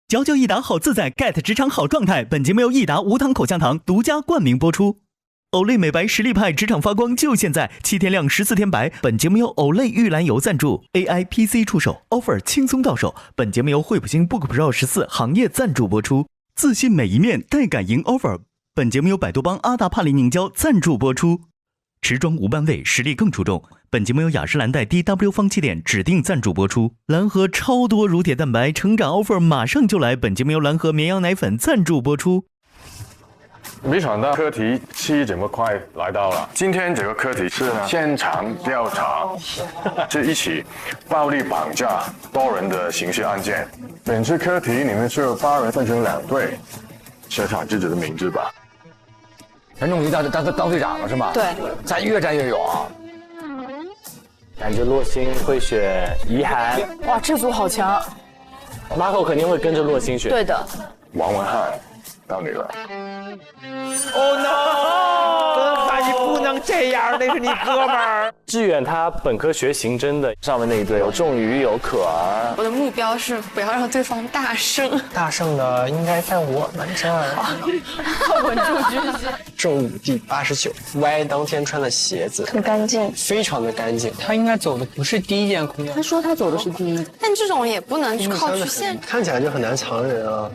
嚼嚼益达好自在 ，get 职场好状态。本节目由益达无糖口香糖独家冠名播出。Olay 美白实力派，职场发光就现在，7天亮14天白。本节目由 Olay 玉兰油赞助 ，AI PC 出手 ，offer 轻松到手。本节目由惠普星 Book Pro 14行业赞助播出。自信每一面，带感赢 offer。本节目由百度邦阿达帕林凝胶赞助播出。持妆无班味，实力更出众。本节目由雅诗兰黛 DW 芳气点指定赞助播出。蓝河超多乳铁蛋白成长 offer 马上就来。本节目由蓝河绵羊奶粉赞助播出。没想到课题7这么快来到了。今天这个课题是现场调查，是一起暴力绑架多人的刑事案件。本次课题你们是由8人分成2队，写下自己的名字吧。陈仲仪当队长了是吗？对，咱越战越勇。感觉洛星会选怡涵，哇，这组好强。Marco 肯定会跟着洛星选。对的。王文翰，到你了。Oh no！ 文翰，你不能这样，那是你哥们儿。志远他本科学刑侦的，上面那一队有仲宇有可儿。我的目标是不要让对方大胜。大胜的应该在我们这儿。稳住军心。正午第89，Y 当天穿的鞋子很干净，非常的干净。他应该走的不是第一间空调。他说他走的是第一，但这种也不能靠去限制。看起来就很难藏人啊。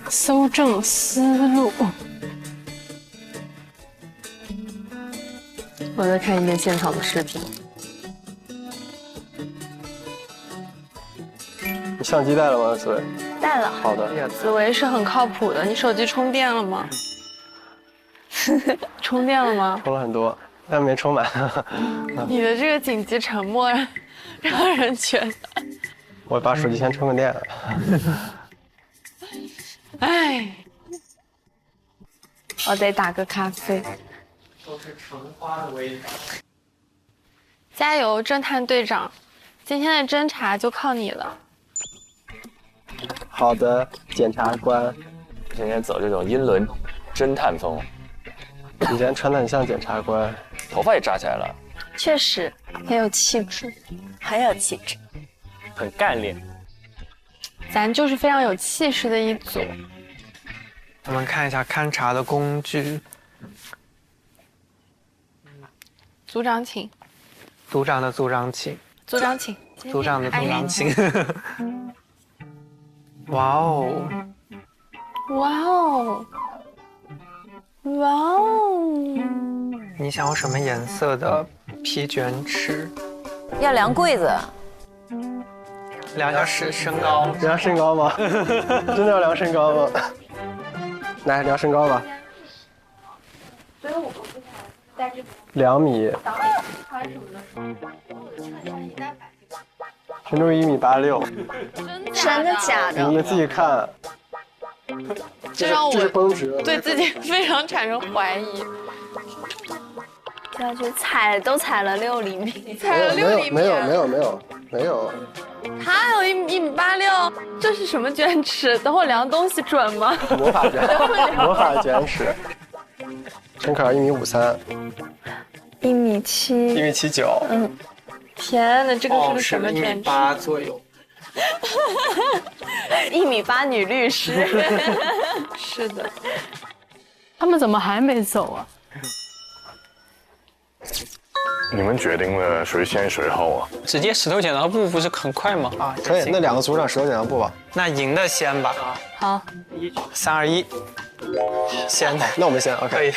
搜证思路。我再看一遍现场的视频。你相机带了吗，紫薇？带了。好的。紫薇是很靠谱的。你手机充电了吗？充电了吗？充了很多，但没充满。你的这个紧急沉默让人觉得……我把手机先充个电。哎，我得打个咖啡。都是橙花的味道。加油，侦探队长！今天的侦查就靠你了。好的，检察官。今天走这种英伦侦探风。你今天穿得很像检察官，头发也扎起来了。确实很有气质，很有气质，很干练。咱就是非常有气势的一组。我们看一下勘察的工具。组长请。组长的组长请。组长请。组长的组长请。哇哦！哇哦！哇哦！你想要什么颜色的皮卷尺？要量柜子。量一下身高。量身高吗？真的要量身高吗？来量身高吧。所以我不是在这2米。导演穿什么的时候，陈仲仪1.86米。真的假的？你们自己看。这让我对自己非常产生怀疑。下去都踩了6厘米，踩了6厘米。没有。他有1.86米，这是什么卷尺？等会量东西准吗？魔法卷尺。陈可儿1.53米。1.7米。1.79米。嗯。天哪，这个是个什么卷尺？1.8米左右。1.8米女律师。是的。他们怎么还没走啊？你们决定了谁先谁后啊？直接石头剪刀布不是很快吗？啊，可以，那2个组长石头剪刀布吧。那赢的先吧。好。3、2、1，先。那我们先 ，OK。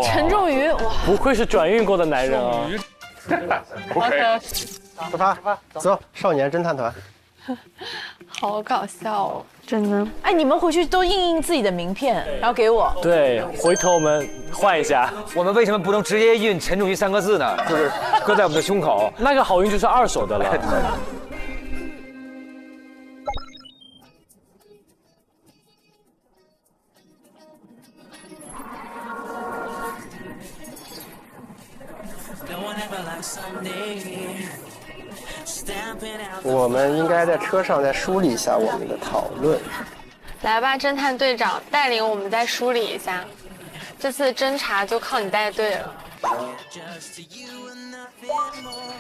哇！陈仲瑜，哇！不愧是转运过的男人啊。OK。出发，走，少年侦探团。好搞笑哦，真的。哎，你们回去都印自己的名片，然后给我。对，回头我们换一下。我们为什么不能直接印陈仲仪3个字呢？就是搁在我们的胸口。那个好运就是2手的了。我们应该在车上再梳理一下我们的讨论。来吧，侦探队长，带领我们再梳理一下。这次侦查就靠你带队了。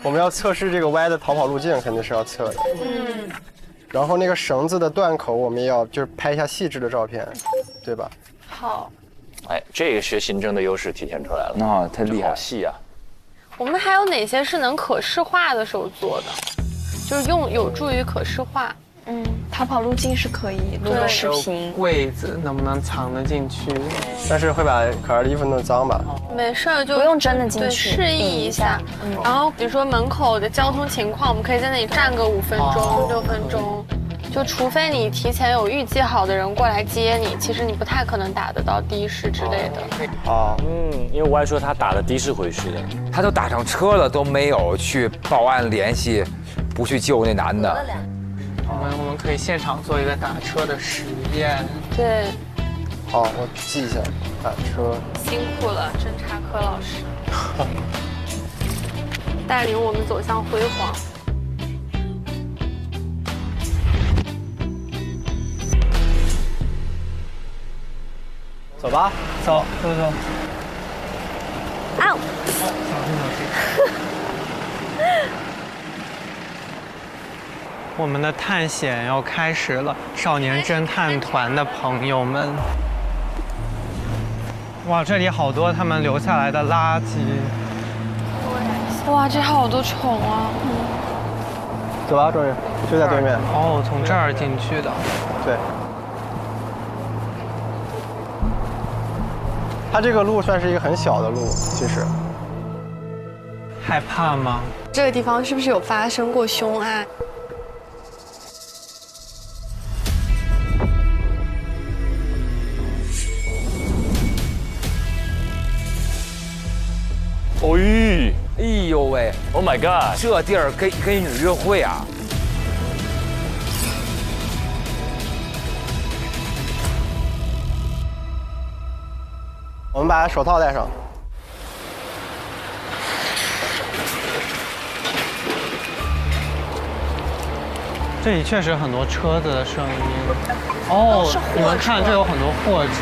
我们要测试这个 Y 的逃跑路径，肯定是要测的。嗯。然后那个绳子的断口，我们也要就是拍一下细致的照片，对吧？好。哎，这个学刑侦的优势体现出来了。那太厉害，好细啊！我们还有哪些是能可视化的时候做的？就是有助于可视化。逃跑路径是可以录个视频。柜子能不能藏得进去？但是会把可儿的衣服弄脏吧？没事儿，就不用真的进去，示意一下。然后比如说门口的交通情况，我们可以在那里站个5分钟、6分钟。就除非你提前有预计好的人过来接你，其实你不太可能打得到的士之类的。哦，因为我还说他打了的士回去的，他都打上车了，都没有去报案联系，不去救那男的。我们可以现场做一个打车的实验。对。好，我记一下，打车。辛苦了，侦查科老师，带领我们走向辉煌。走吧，走。啊！我们的探险要开始了，少年侦探团的朋友们。哇，这里好多他们留下来的垃圾。哇，这好多虫啊！走吧，周宇，就在对面。哦，从这儿进去的。对。它这个路算是一个很小的路，其实。害怕吗？这个地方是不是有发生过凶案？哎呦喂 ！Oh my god！ 这地儿跟女约会啊！我们把手套戴上。这里确实很多车子的声音。哦，你们看，这有很多货车。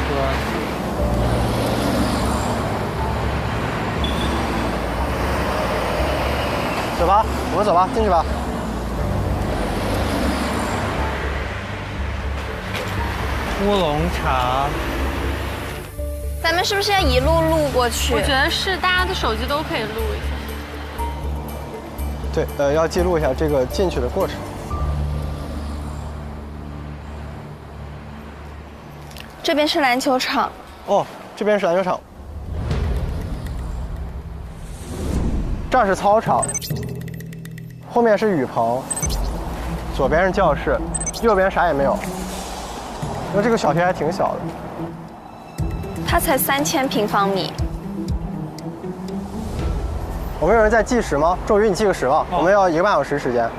走吧，我们走吧，进去吧。乌龙茶。咱们是不是要一路录过去？我觉得是，大家的手机都可以录一下。对，要记录一下这个进去的过程。这边是篮球场。哦，这边是篮球场。这儿是操场，后面是雨棚，左边是教室，右边啥也没有。因为这个小学还挺小的。它才3000平方米。我们有人在计时吗？周宇，你计个时吧。我们要1个半小时时间。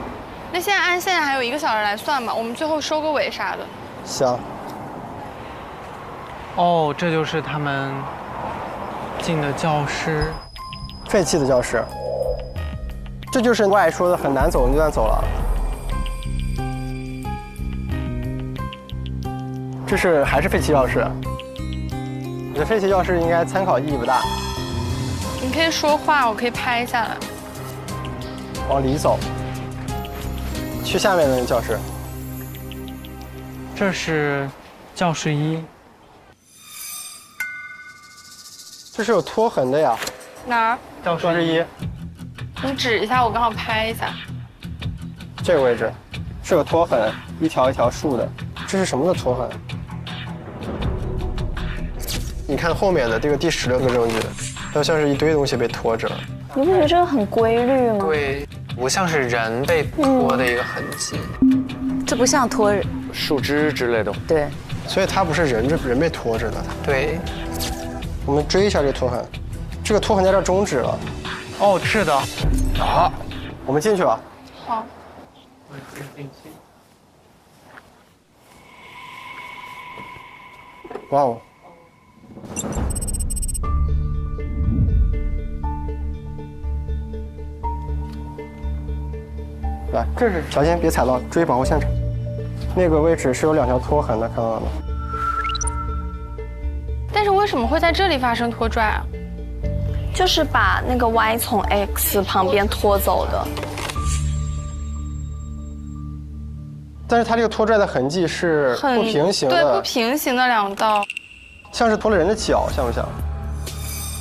那现在按现在还有1个小时来算吧，我们最后收个尾啥的。行。哦，这就是他们进的教室。废弃的教室。这就是Y说的很难走，你就算走了。这是还是废弃教室？我觉得废弃教室应该参考意义不大。你可以说话，我可以拍下来。往里走，去下面的那个教室。这是教室1。这是有拖痕的呀。哪儿？教室1。你指一下，我刚好拍一下。这个位置是有拖痕，一条一条竖的。这是什么的拖痕？你看后面的这个第16个证据，它像是一堆东西被拖着。你不觉得这个很规律吗？对，不像是人被拖的一个痕迹。这不像拖人，树枝之类的。对，所以它不是人，这人被拖着的。对，我们追一下这个拖痕，这个拖痕在这儿终止了。哦，是的。好，我们进去吧。好。哇哦！来，这是小心别踩到，注意保护现场。那个位置是有2条拖痕的，看到了吗？但是为什么会在这里发生拖拽啊？就是把那个 Y 从 X 旁边拖走的。但是它这个拖拽的痕迹是不平行的，对，不平行的2道，像是拖了人的脚，像不像？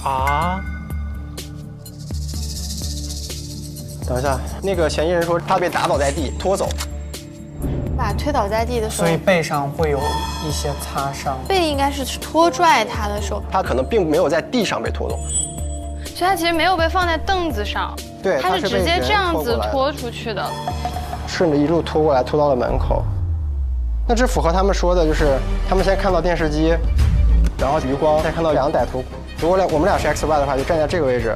啊？等一下，那个嫌疑人说他被打倒在地，拖走。把推倒在地的时候，所以背上会有一些擦伤。背应该是拖拽他的时候，他可能并没有在地上被拖动，所以他其实没有被放在凳子上，对，他是直接这样子拖出去的，顺着一路拖过来，拖到了门口。那这符合他们说的，就是他们先看到电视机，然后余光再看到2歹徒。如果我们俩是 XY 的话，就站在这个位置，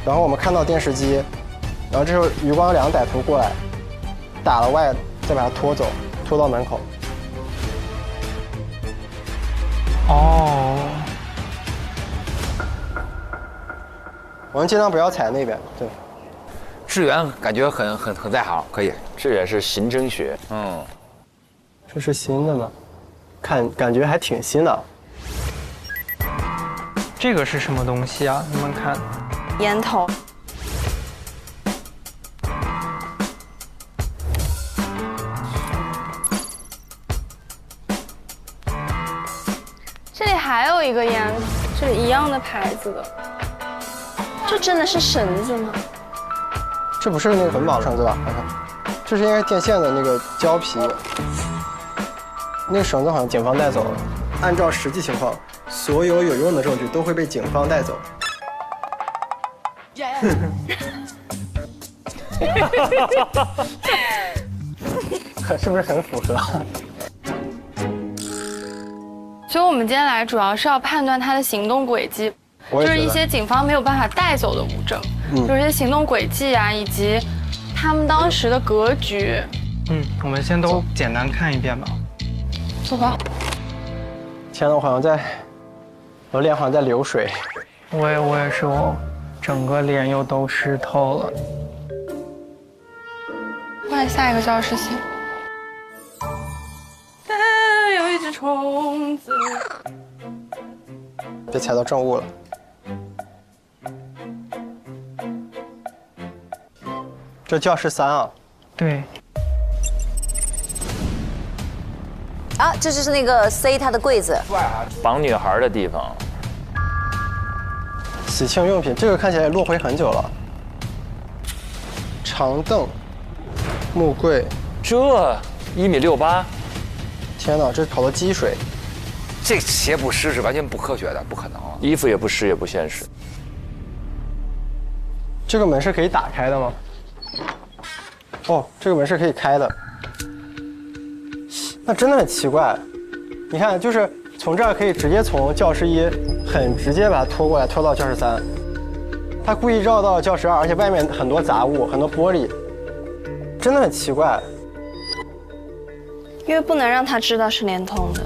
然后我们看到电视机，然后这时候余光2歹徒过来，打了 Y， 再把他拖走，拖到门口。哦。我们尽量不要踩那边，对。志远感觉很在行，可以。这也是刑侦学，这是新的吗？感觉还挺新的。这个是什么东西啊？你们看，烟头。这里还有一个烟，这里一样的牌子的，这真的是绳子吗？这不是那个捆绑绳子吧？看看，这是应该电线的那个胶皮。那个绳子好像警方带走了。按照实际情况，所有有用的证据都会被警方带走。是不是很符合？所以我们今天来主要是要判断他的行动轨迹，就是一些警方没有办法带走的物证，就是一些行动轨迹啊，以及他们当时的格局。我们先都简单看一遍吧。走吧。天哪，我的脸好像在流水。我也是，我整个脸又都湿透了。换下一个教室行。有一只虫子。别踩到证物了。这教室3啊。对。啊，这就是那个塞他的柜子，绑女孩的地方。喜庆用品，这个看起来落灰很久了。长凳、木柜，这1.68米。天哪，这跑到积水。这鞋不湿是完全不科学的，不可能啊！衣服也不湿，也不现实。这个门是可以打开的吗？哦，这个门是可以开的。那真的很奇怪，你看，就是从这儿可以直接从教室1很直接把它拖过来，拖到教室3。他故意绕到教室2，而且外面很多杂物，很多玻璃，真的很奇怪。因为不能让他知道是联通的。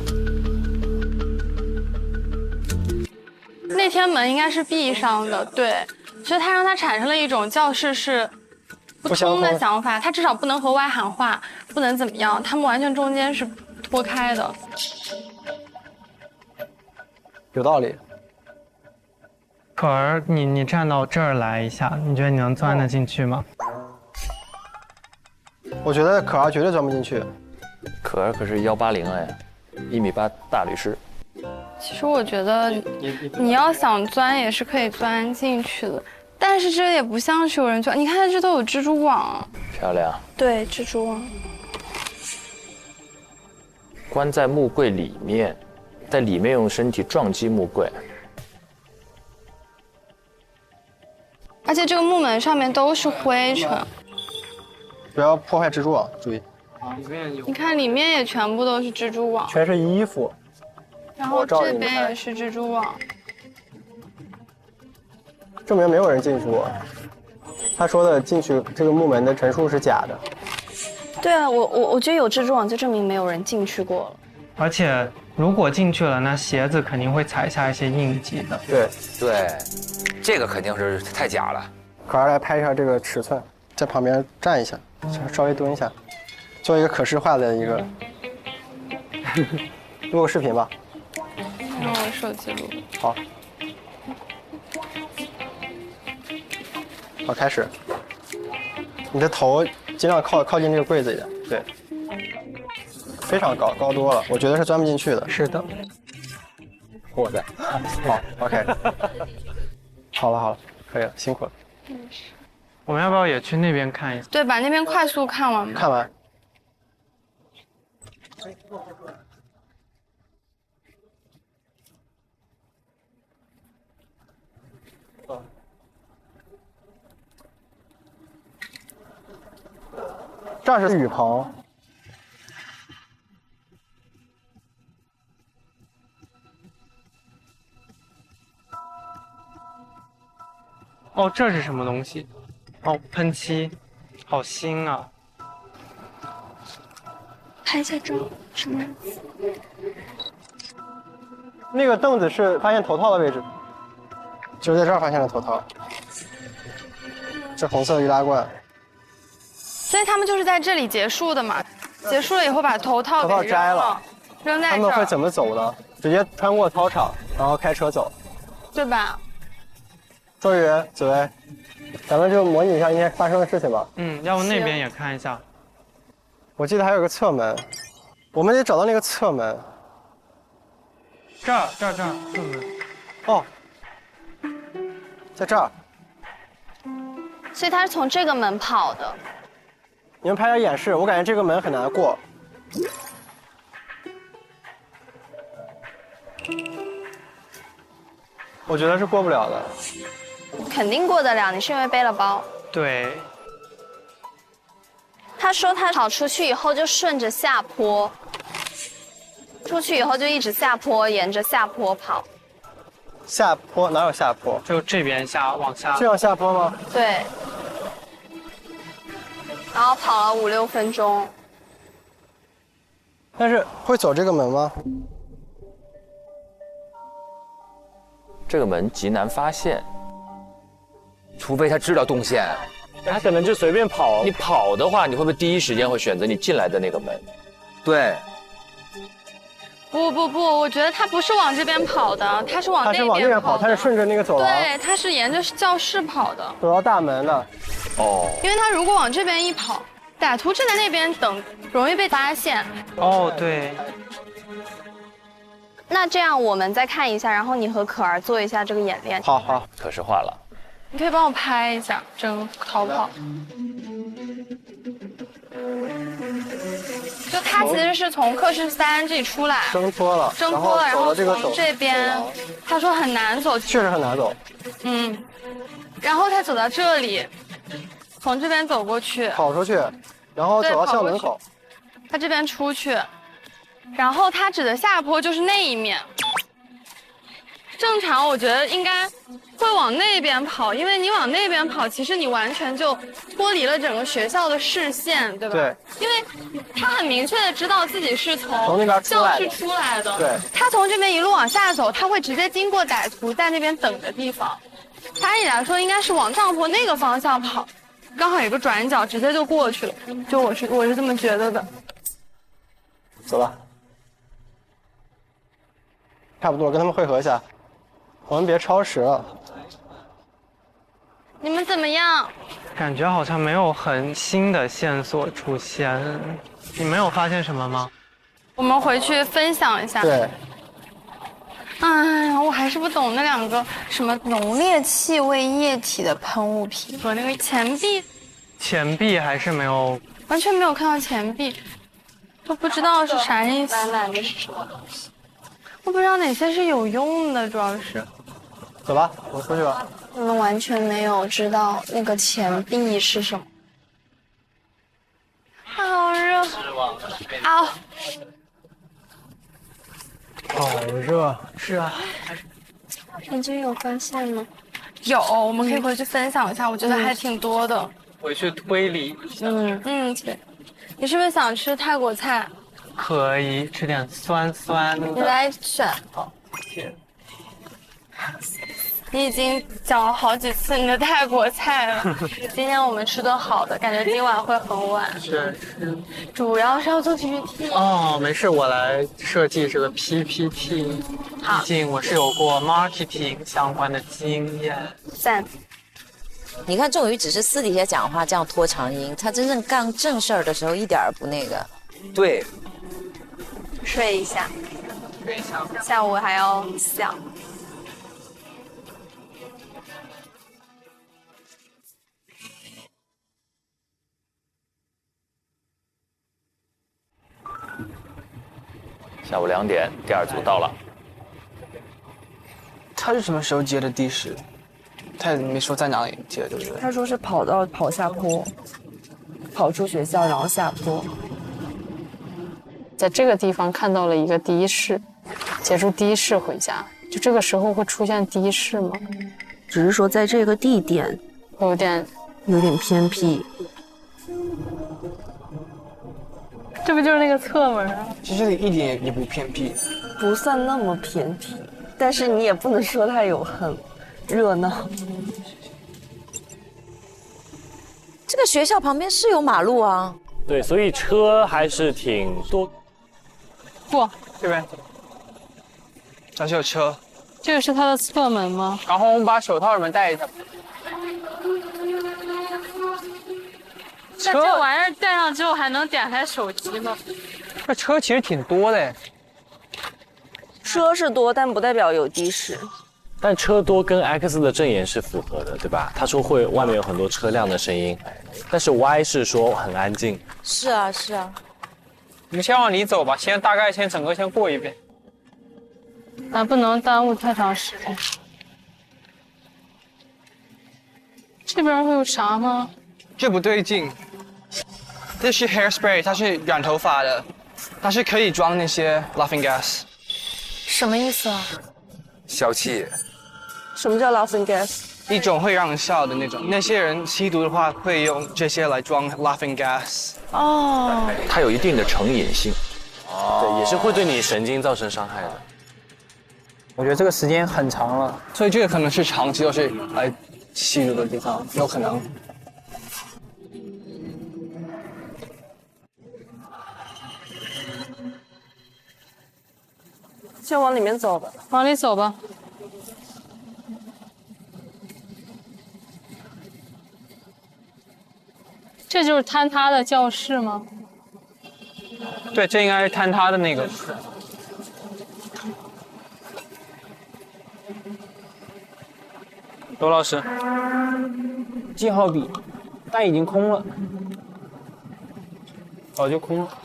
那天门应该是闭上的，对，所以他让他产生了一种教室是不通的想法，他至少不能和Y喊话，不能怎么样，他们完全中间是脱开的。有道理。可儿，你站到这儿来一下，你觉得你能钻得进去吗？我觉得可儿绝对钻不进去。可儿可是180哎，1.8米大律师。其实我觉得你要想钻也是可以钻进去的，但是这也不像是有人钻。你看这都有蜘蛛网，漂亮。对，蜘蛛网。关在木柜里面，在里面用身体撞击木柜。而且这个木门上面都是灰尘。不要破坏蜘蛛网，注意。里面有。你看里面也全部都是蜘蛛网，全是衣服。然后这边也是蜘蛛网。证明没有人进去过。他说的进去这个木门的陈述是假的。对啊，我觉得有蜘蛛网就证明没有人进去过了。而且如果进去了，那鞋子肯定会踩下一些印记的。对对，这个肯定是太假了。可儿来拍一下这个尺寸，在旁边站一下，稍微蹲一下，做一个可视化的一个录个视频吧。用我手机录。好。好，开始。你的头尽量靠近这个柜子一点，对。非常高，高多了，我觉得是钻不进去的。是的。我的。好 ，OK。好了，可以了，辛苦了。我们要不要也去那边看一下？对，把那边快速看完吧。看完。这儿是雨棚。哦，这是什么东西？哦，喷漆，好新啊！拍一下照，什么？那个凳子是发现头套的位置，就是在这儿发现了头套。这红色易拉罐。所以他们就是在这里结束的嘛？结束了以后把头套给摘了，扔在这儿。他们会怎么走呢？直接穿过操场，然后开车走，对吧？周宇、紫薇，咱们就模拟一下今天发生的事情吧。要不那边也看一下。我记得还有个侧门，我们得找到那个侧门。这儿，侧门。哦，在这儿。所以他是从这个门跑的。你们拍点演示，我感觉这个门很难过。我觉得是过不了的。肯定过得了，你是因为背了包。对。他说他跑出去以后就顺着下坡，出去以后就一直下坡，沿着下坡跑。下坡哪有下坡？就这边往下。这样下坡吗？对。然后跑了5、6分钟。但是会走这个门吗？这个门极难发现，除非他知道动线。他可能就随便跑。你跑的话，你会不会第一时间会选择你进来的那个门？对。不，我觉得他不是往这边跑的，他是往那边跑，他是顺着那个走廊。对，他是沿着教室跑的。走到大门了。哦。因为他如果往这边一跑，歹徒正在那边等，容易被发现。哦，对。那这样我们再看一下，然后你和可儿做一下这个演练。好，可视化了。你可以帮我拍一下整个逃跑。就他其实是从课室3这里出来，挣脱了，然后从这边，他说很难走，确实很难走。然后他走到这里，从这边走过去，跑出去，然后走到校门口，他这边出去，然后他指的下坡就是那一面。正常我觉得应该会往那边跑，因为你往那边跑，其实你完全就脱离了整个学校的视线，对吧？对。因为他很明确的知道自己是从那边教室出来的。对。他从这边一路往下走，他会直接经过歹徒在那边等的地方。他按理来说应该是往上坡那个方向跑，刚好有个转角，直接就过去了。就我是这么觉得的。走吧。差不多，跟他们汇合一下。我们别超时了。你们怎么样？感觉好像没有很新的线索出现。你没有发现什么吗？我们回去分享一下。对。哎呀，我还是不懂那2个什么浓烈气味液体的喷雾瓶和那个钱币。钱币还是没有，完全没有看到钱币，都不知道是啥意思。蓝的是什么东西？我不知道哪些是有用的，主要是。走吧，我们出去吧。你们完全没有知道那个钱币是什么。好热。啊！好热。是啊。陈军有发现吗？有，我们可以回去分享一下，我觉得还挺多的。回去推理一下。对。你是不是想吃泰国菜？可以吃点酸酸的。你来选。好，谢谢。你已经讲了好几次你的泰国菜了。今天我们吃顿好的，感觉今晚会很晚。是。主要是要做 PPT。哦，没事，我来设计这个 PPT。好，毕竟我是有过 marketing 相关的经验。赞。你看仲宇只是私底下讲话这样拖长音，他真正干正事儿的时候一点儿不那个。对。睡一下。下午还要想。下午2点，第2组到了。他是什么时候接的的士？他也没说在哪里接，对不对？他说是跑下坡，跑出学校然后下坡。在这个地方看到了一个的士，借助的士回家。就这个时候会出现的士吗？只是说在这个地点有点偏僻。这不就是那个侧门啊？其实一点也不偏僻，不算那么偏僻，但是你也不能说它有很热闹。这个学校旁边是有马路啊。对，所以车还是挺多。不，这边，这是有车。这个是它的侧门吗？然后我们把手套什么戴一下。那这玩意儿戴上之后还能点开手机吗？这车其实挺多的。车是多，但不代表有的士。但车多跟 X 的证言是符合的，对吧？他说会外面有很多车辆的声音，但是 Y 是说很安静。是啊，是啊。你们先往里走吧，大概整个先过一遍。咱不能耽误太长时间。这边会有啥吗？这不对劲。这是 hairspray， 它是染头发的，它是可以装那些 laughing gas。什么意思啊？笑气。什么叫 laughing gas？ 一种会让人笑的那种。那些人吸毒的话，会用这些来装 laughing gas。哦。它有一定的成瘾性。对，也是会对你神经造成伤害的。我觉得这个时间很长了，所以这个可能是长期都是来吸毒的地方，有可能。先往里面走吧，往里走吧。这就是坍塌的教室吗？对，这应该是坍塌的那个。罗老师，记号笔，但已经空了，早就空了。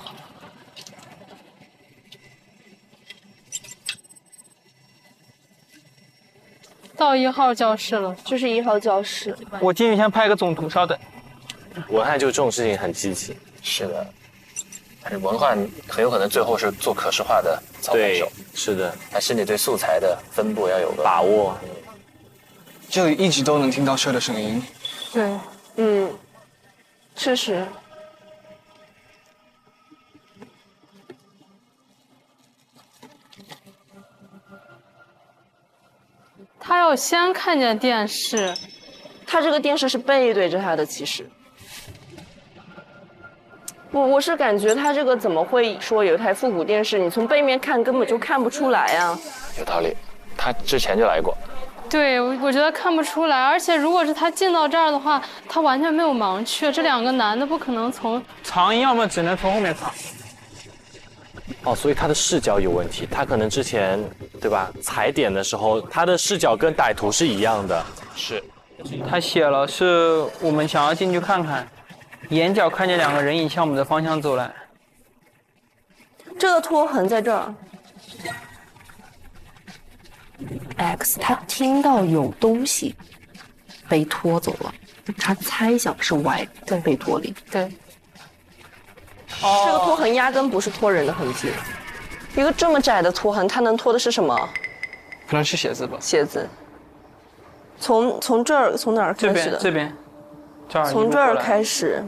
到1号教室了，这是1号教室。我建议先拍个总图，稍等。文翰就这种事情很积极。是的，但是文翰很有可能最后是做可视化的操盘手。是的，还是你对素材的分布要有个把握。这里一直都能听到车的声音。对，确实。他要先看见电视，他这个电视是背对着他的，其实。我是感觉他这个怎么会说有一台复古电视？你从背面看根本就看不出来啊。有道理，他之前就来过。对，我觉得看不出来，而且如果是他进到这儿的话，他完全没有盲区，这2个男的不可能从藏，要么只能从后面藏。哦，所以他的视角有问题，他可能之前对吧踩点的时候，他的视角跟歹徒是一样的。是，他写了是我们想要进去看看，眼角看见2个人影向我们的方向走来。这个拖痕在这儿。X 他听到有东西被拖走了，他猜想是 Y 被拖里。对。这个拖痕压根不是拖人的痕迹，一个这么窄的拖痕，它能拖的是什么？可能是鞋子吧。鞋子。从这儿从哪儿开始的？这边，从这儿开始。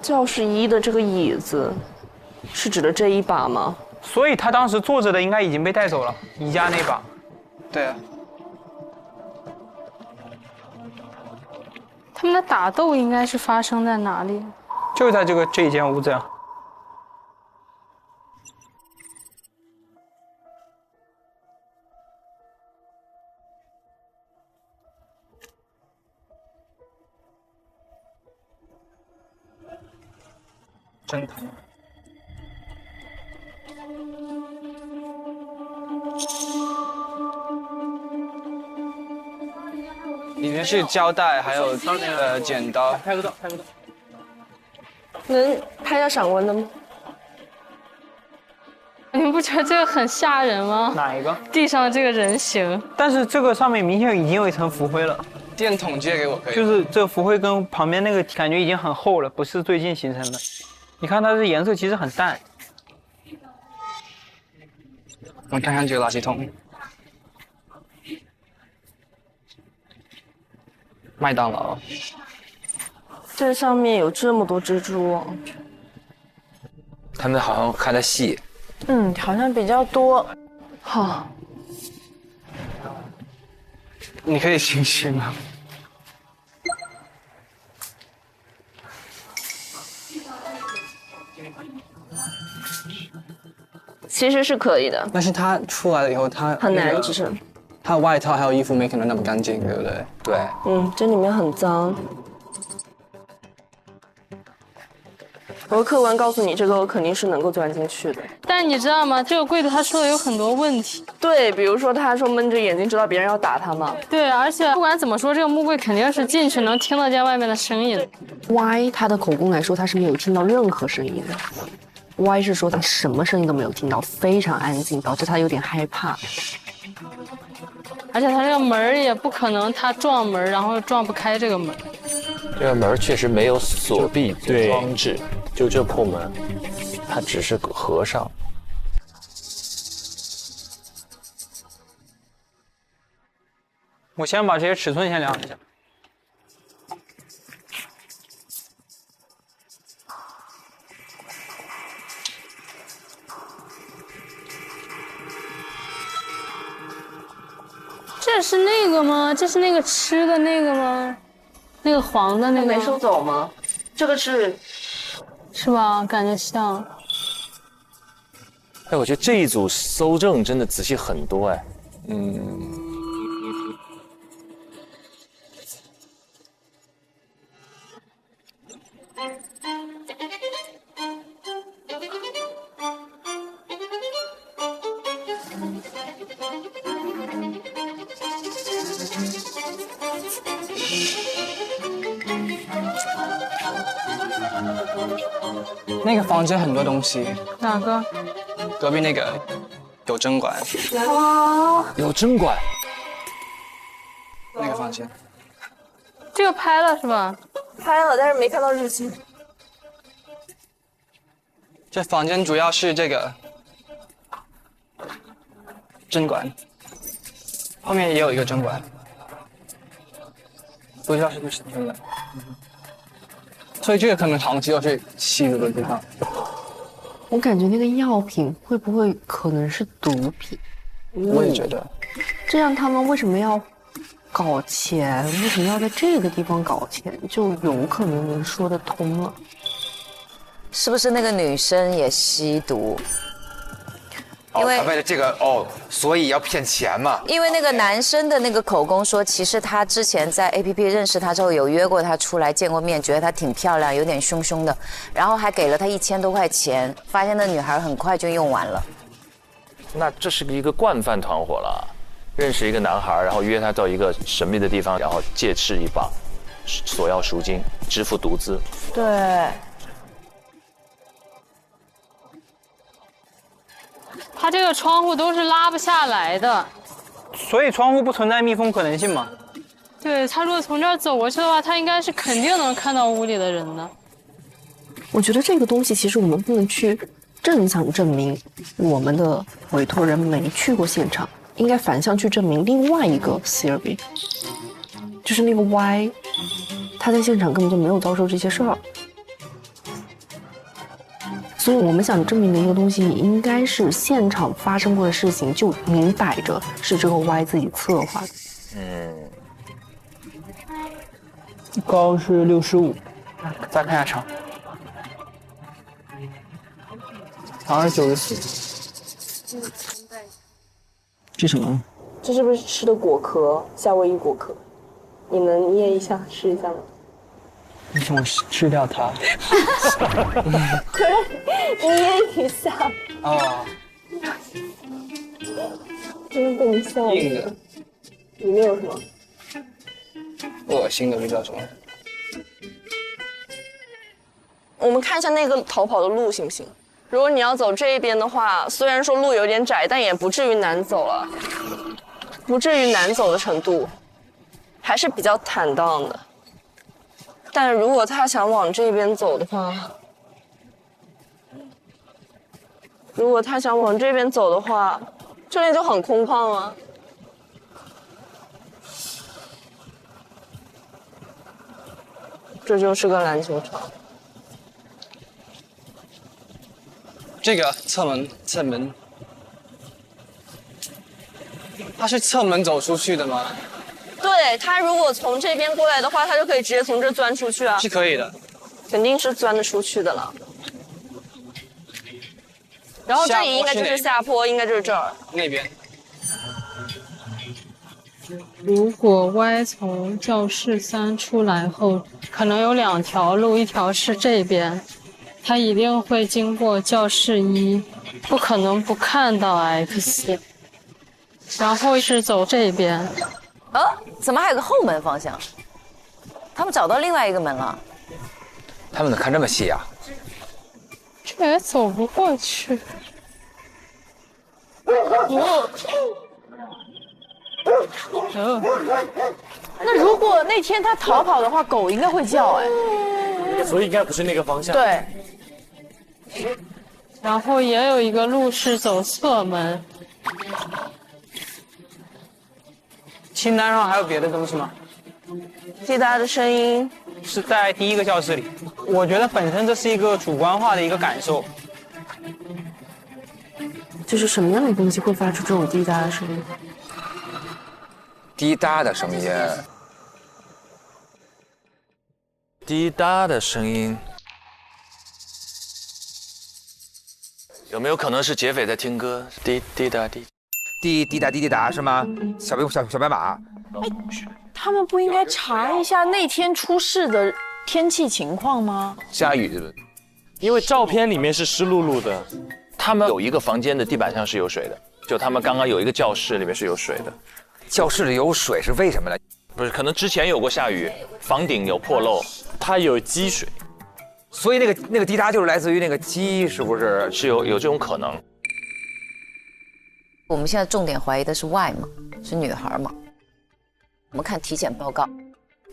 教室1的这个椅子，是指的这一把吗？所以他当时坐着的应该已经被带走了，宜家那把。对啊。他们的打斗应该是发生在哪里？就在这一间屋子呀。真疼。里面是胶带，还有剪刀。拍个照。能拍下闪光的吗？你不觉得这个很吓人吗？哪一个？地上这个人形。但是这个上面明显已经有一层浮灰了。电筒借给我可以。就是这个浮灰跟旁边那个感觉已经很厚了，不是最近形成的。你看它的颜色其实很淡。我们看看这个垃圾桶。麦当劳。这上面有这么多蜘蛛。他们好像看的细。好像比较多。好。你可以进去吗？其实是可以的，但是他出来了以后，他很难，只是他的外套还有衣服没可能那么干净，对不对？对。这里面很脏。我会客观告诉你，这个我肯定是能够钻进去的。但你知道吗？这个柜子他说的有很多问题。对，比如说他说闷着眼睛知道别人要打他嘛。对，而且不管怎么说，这个木柜肯定是进去能听得见外面的声音。Y 他的口供来说，他是没有听到任何声音的。Y 是说他什么声音都没有听到，非常安静，导致他有点害怕。而且他这个门也不可能他撞门，然后撞不开这个门。这个门确实没有锁闭装置，就这破门，它只是合上。我先把这些尺寸先量一下。这是那个吗？这是那个吃的那个吗？那个黄的那个没收走吗？这个是吧？感觉像。哎，我觉得这一组搜证真的仔细很多哎。那个房间很多东西。哪个？隔壁那个有针管。有针管。那个房间。这个拍了是吧？拍了，但是没看到日期。这房间主要是这个针管，后面也有一个针管，不知道是不是针管。所以这个可能长期都是吸毒的地方。我感觉那个药品会不会可能是毒品？我也觉得。这样他们为什么要搞钱？为什么要在这个地方搞钱？就有可能能说得通了。是不是那个女生也吸毒？因为为了这个所以要骗钱嘛。因为那个男生的那个口供说，其实他之前在 APP 认识他之后，有约过他出来见过面，觉得他挺漂亮，有点凶凶的，然后还给了他1000多块钱，发现那女孩很快就用完了。那这是一个惯犯团伙了，认识一个男孩，然后约他到一个神秘的地方，然后借势一把，索要赎金，支付毒资。对。它这个窗户都是拉不下来的，所以窗户不存在密封可能性嘛？对，他如果从这儿走过去的话，他应该是肯定能看到屋里的人的。我觉得这个东西其实我们不能去正向证明我们的委托人没去过现场，应该反向去证明另外一个 theory， 就是那个 Y， 他在现场根本就没有遭受这些事儿。所以我们想证明的一个东西，应该是现场发生过的事情，就明摆着是这个 Y 自己策划的。高是65，再看一下长，长是94。这什么？这是不是吃的果壳？夏威夷果壳，你能捏一下试一下吗？你想我吃掉它？捏一下。啊。真的被你笑了。硬的。里面有什么？恶心的味道什么？我们看一下那个逃跑的路行不行？如果你要走这一边的话，虽然说路有点窄，但也不至于难走了，不至于难走的程度，还是比较坦荡的。但如果他想往这边走的话，这边就很空旷啊。这就是个篮球场。这个侧门，他是侧门走出去的吗？对，他如果从这边过来的话，他就可以直接从这钻出去啊。是可以的，肯定是钻得出去的了。然后这里应该就是下坡，应该就是这儿。那边。如果 Y 从教室3出来后，可能有2条路，一条是这边，他一定会经过教室1，不可能不看到 X， 然后是走这边。怎么还有个后门方向？他们找到另外一个门了。他们能看这么细啊？这也走不过去。那如果那天他逃跑的话，狗应该会叫哎。所以应该不是那个方向。对。然后也有一个路是走侧门。清单上还有别的东西吗？滴答的声音是在第一个教室里。我觉得本身这是一个主观化的一个感受。就是什么样的东西会发出这种滴答的声音？滴答的声音，滴答的声音，有没有可能是劫匪在听歌？滴滴答滴，滴答滴滴答是吗？小白马。他们不应该查一下那天出事的天气情况吗？下雨的，因为照片里面是湿漉漉的。他们有一个房间的地板上是有水的，就他们刚刚有一个教室里面是有水的。教室里有水是为什么呢？不是，可能之前有过下雨，房顶有破漏，它有积水，所以那个滴答就是来自于那个积，是不是？是有这种可能。我们现在重点怀疑的是 Y 嘛，是女孩嘛？我们看体检报告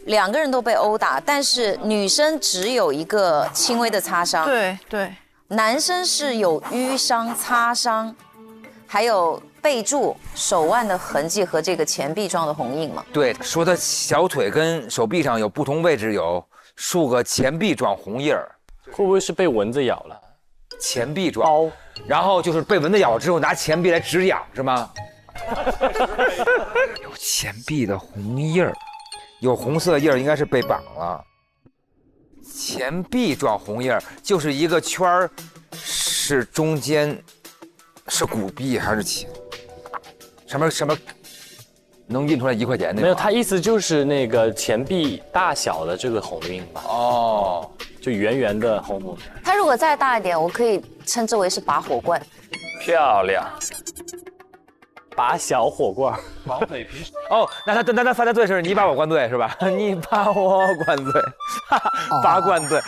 ，2个人都被殴打，但是女生只有一个轻微的擦伤，对，男生是有淤伤、擦伤，还有背柱、手腕的痕迹和这个钱币状的红印嘛。对，说他小腿跟手臂上有不同位置有数个钱币状红印儿，会不会是被蚊子咬了？钱币状，然后就是被蚊子咬了之后拿钱币来止痒是吗？有钱币的红印儿，有红色印儿应该是被绑了。钱币状红印儿就是一个圈儿，是中间是古币还是钱？什么能印出来1块钱那个？没有，他意思就是那个钱币大小的这个红印吧。哦，就圆圆的红红。它如果再大一点，我可以称之为是拔火罐。漂亮。拔小火罐。绑匪平时。哦，那他犯的罪是你把我灌醉是吧？你把我灌醉，拔罐醉，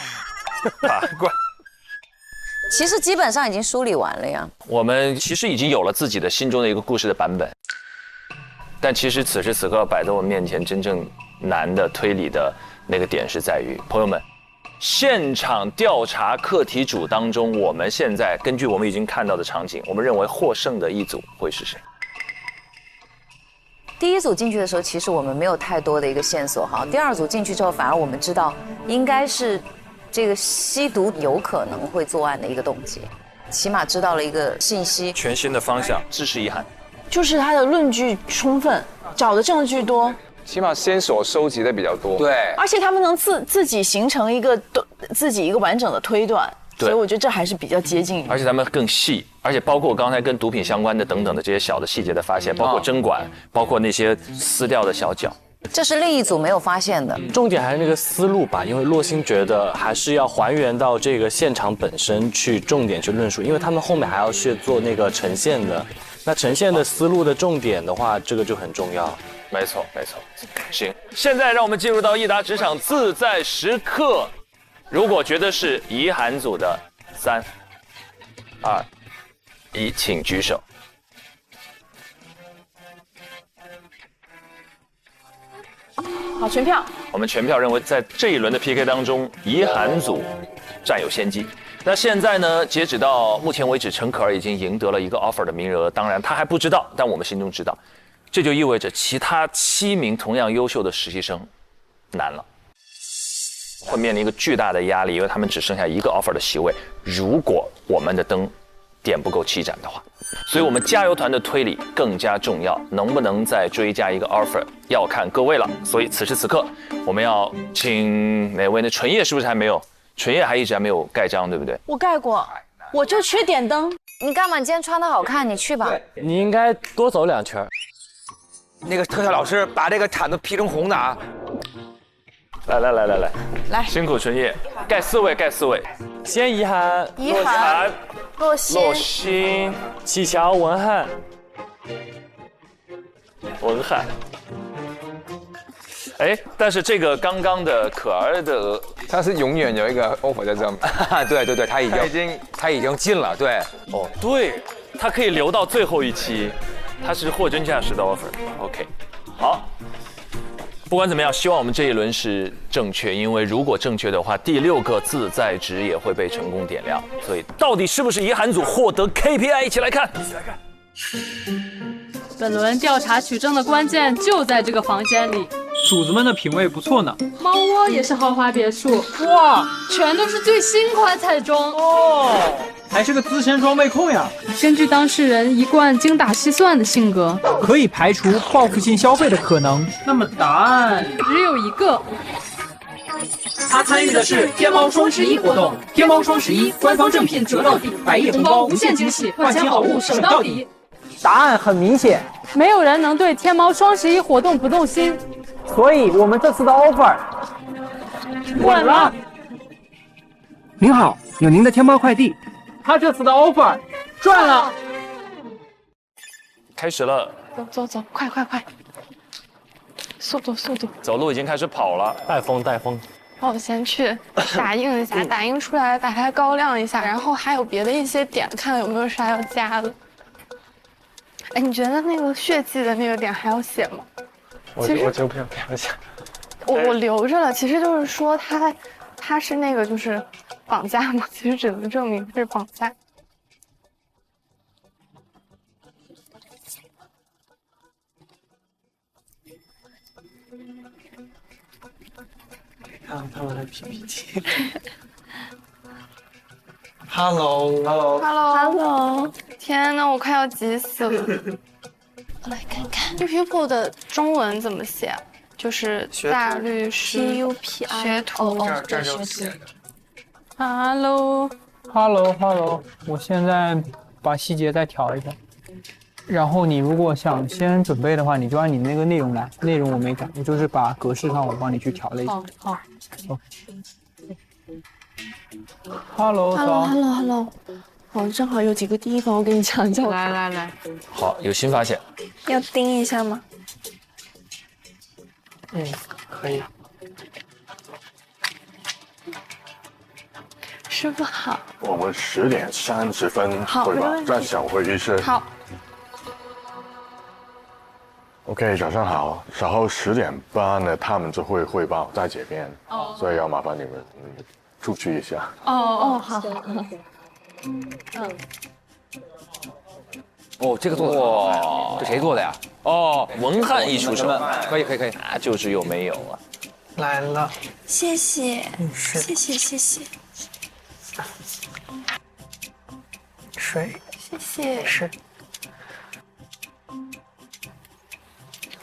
拔罐。其实基本上已经梳理完了呀。我们其实已经有了自己的心中的一个故事的版本，但其实此时此刻摆在我面前真正难的推理的那个点是在于，朋友们，现场调查课题组当中，我们现在根据我们已经看到的场景，我们认为获胜的一组会是谁？第一组进去的时候，其实我们没有太多的一个线索哈。第二组进去之后，反而我们知道应该是这个吸毒有可能会作案的一个动机，起码知道了一个信息。全新的方向，支持遗憾。就是他的论据充分，找的证据多，起码线索收集的比较多。对，而且他们能自己形成一个自己一个完整的推断。所以我觉得这还是比较接近于，而且他们更细，而且包括刚才跟毒品相关的等等的这些小的细节的发现，包括针管，包括那些撕掉的小角，这是另一组没有发现的。重点还是那个思路吧，因为洛星觉得还是要还原到这个现场本身去重点去论述，因为他们后面还要去做那个呈现的，那呈现的思路的重点的话，这个就很重要。没错，没错。行，现在让我们进入到益达职场自在时刻。如果觉得是遗憾组的，3、2、1，请举手。好，全票。我们全票认为，在这一轮的 PK 当中，遗憾组占有先机。那现在呢？截止到目前为止，陈可儿已经赢得了一个 offer 的名额，当然他还不知道，但我们心中知道。这就意味着其他7名同样优秀的实习生难了。会面临一个巨大的压力，因为他们只剩下一个 offer 的席位。如果我们的灯点不够7盏的话，所以我们加油团的推理更加重要。能不能再追加一个 offer， 要看各位了。所以此时此刻，我们要请哪位呢？纯叶是不是还没有？纯叶还一直还没有盖章，对不对？我盖过，我就缺点灯。你干嘛？你今天穿的好看，你去吧。你应该多走2圈。那个特效老师把这个铲子劈成红的啊！来，辛苦纯叶，盖4位，盖4位。先遗憾，洛星，启乔，文翰。哎，但是这个刚刚的可儿的，他是永远有一个 offer 在这对对对，他已经进了，对。哦，对，他可以留到最后一期，他是货真价实的 offer。OK， 好。不管怎么样，希望我们这一轮是正确，因为如果正确的话，第6个自在值也会被成功点亮。所以，到底是不是遗憾组获得 KPI？ 一起来看。本轮调查取证的关键就在这个房间里。主子们的品味不错呢。猫窝也是豪华别墅，哇，全都是最新款彩妆哦，还是个资深装备控呀。根据当事人一贯精打细算的性格，可以排除报复性消费的可能。那么答案只有一个。他参与的是天猫双11活动，天猫双11官方正品折到底，百亿红包无限惊喜，换钱好物省到底。答案很明显，没有人能对天猫双11活动不动心，所以我们这次的 offer 稳了。您好，有您的天猫快递。他这次的 offer 赚了。开始了，走，快，速度。走路已经开始跑了，带风。好，我先去打印一下，打印出来把它高亮一下，然后还有别的一些点，看看有没有啥要加的。哎，你觉得那个血迹的那个点还要写吗？我就不要写。我留着了，其实就是说他是那个就是绑架嘛，其实只能证明他是绑架。他们的 PPT。Hello， 天哪，我快要急死了。我来看看 people 的中文怎么写，就是大律师 PUPI 学徒。这就写的。Hello， 我现在把细节再调一下。然后你如果想先准备的话，你就按你那个内容来，内容我没改，我就是把格式上我帮你去调了一下。好。Hello， 我正好有几个地方我给你讲讲。来，好，有新发现。要盯一下吗？可以。师傅好。我们10点30分会吧，在小会议室。好。OK， 早上好。稍后10点半呢，他们就会汇报在这边，所以要麻烦你们出去一下。哦，好。哦，这个做的哇，这谁做的呀？哦，文翰艺术手，可以，那就是有没有啊？来了，谢谢，谢谢。水，谢谢。是。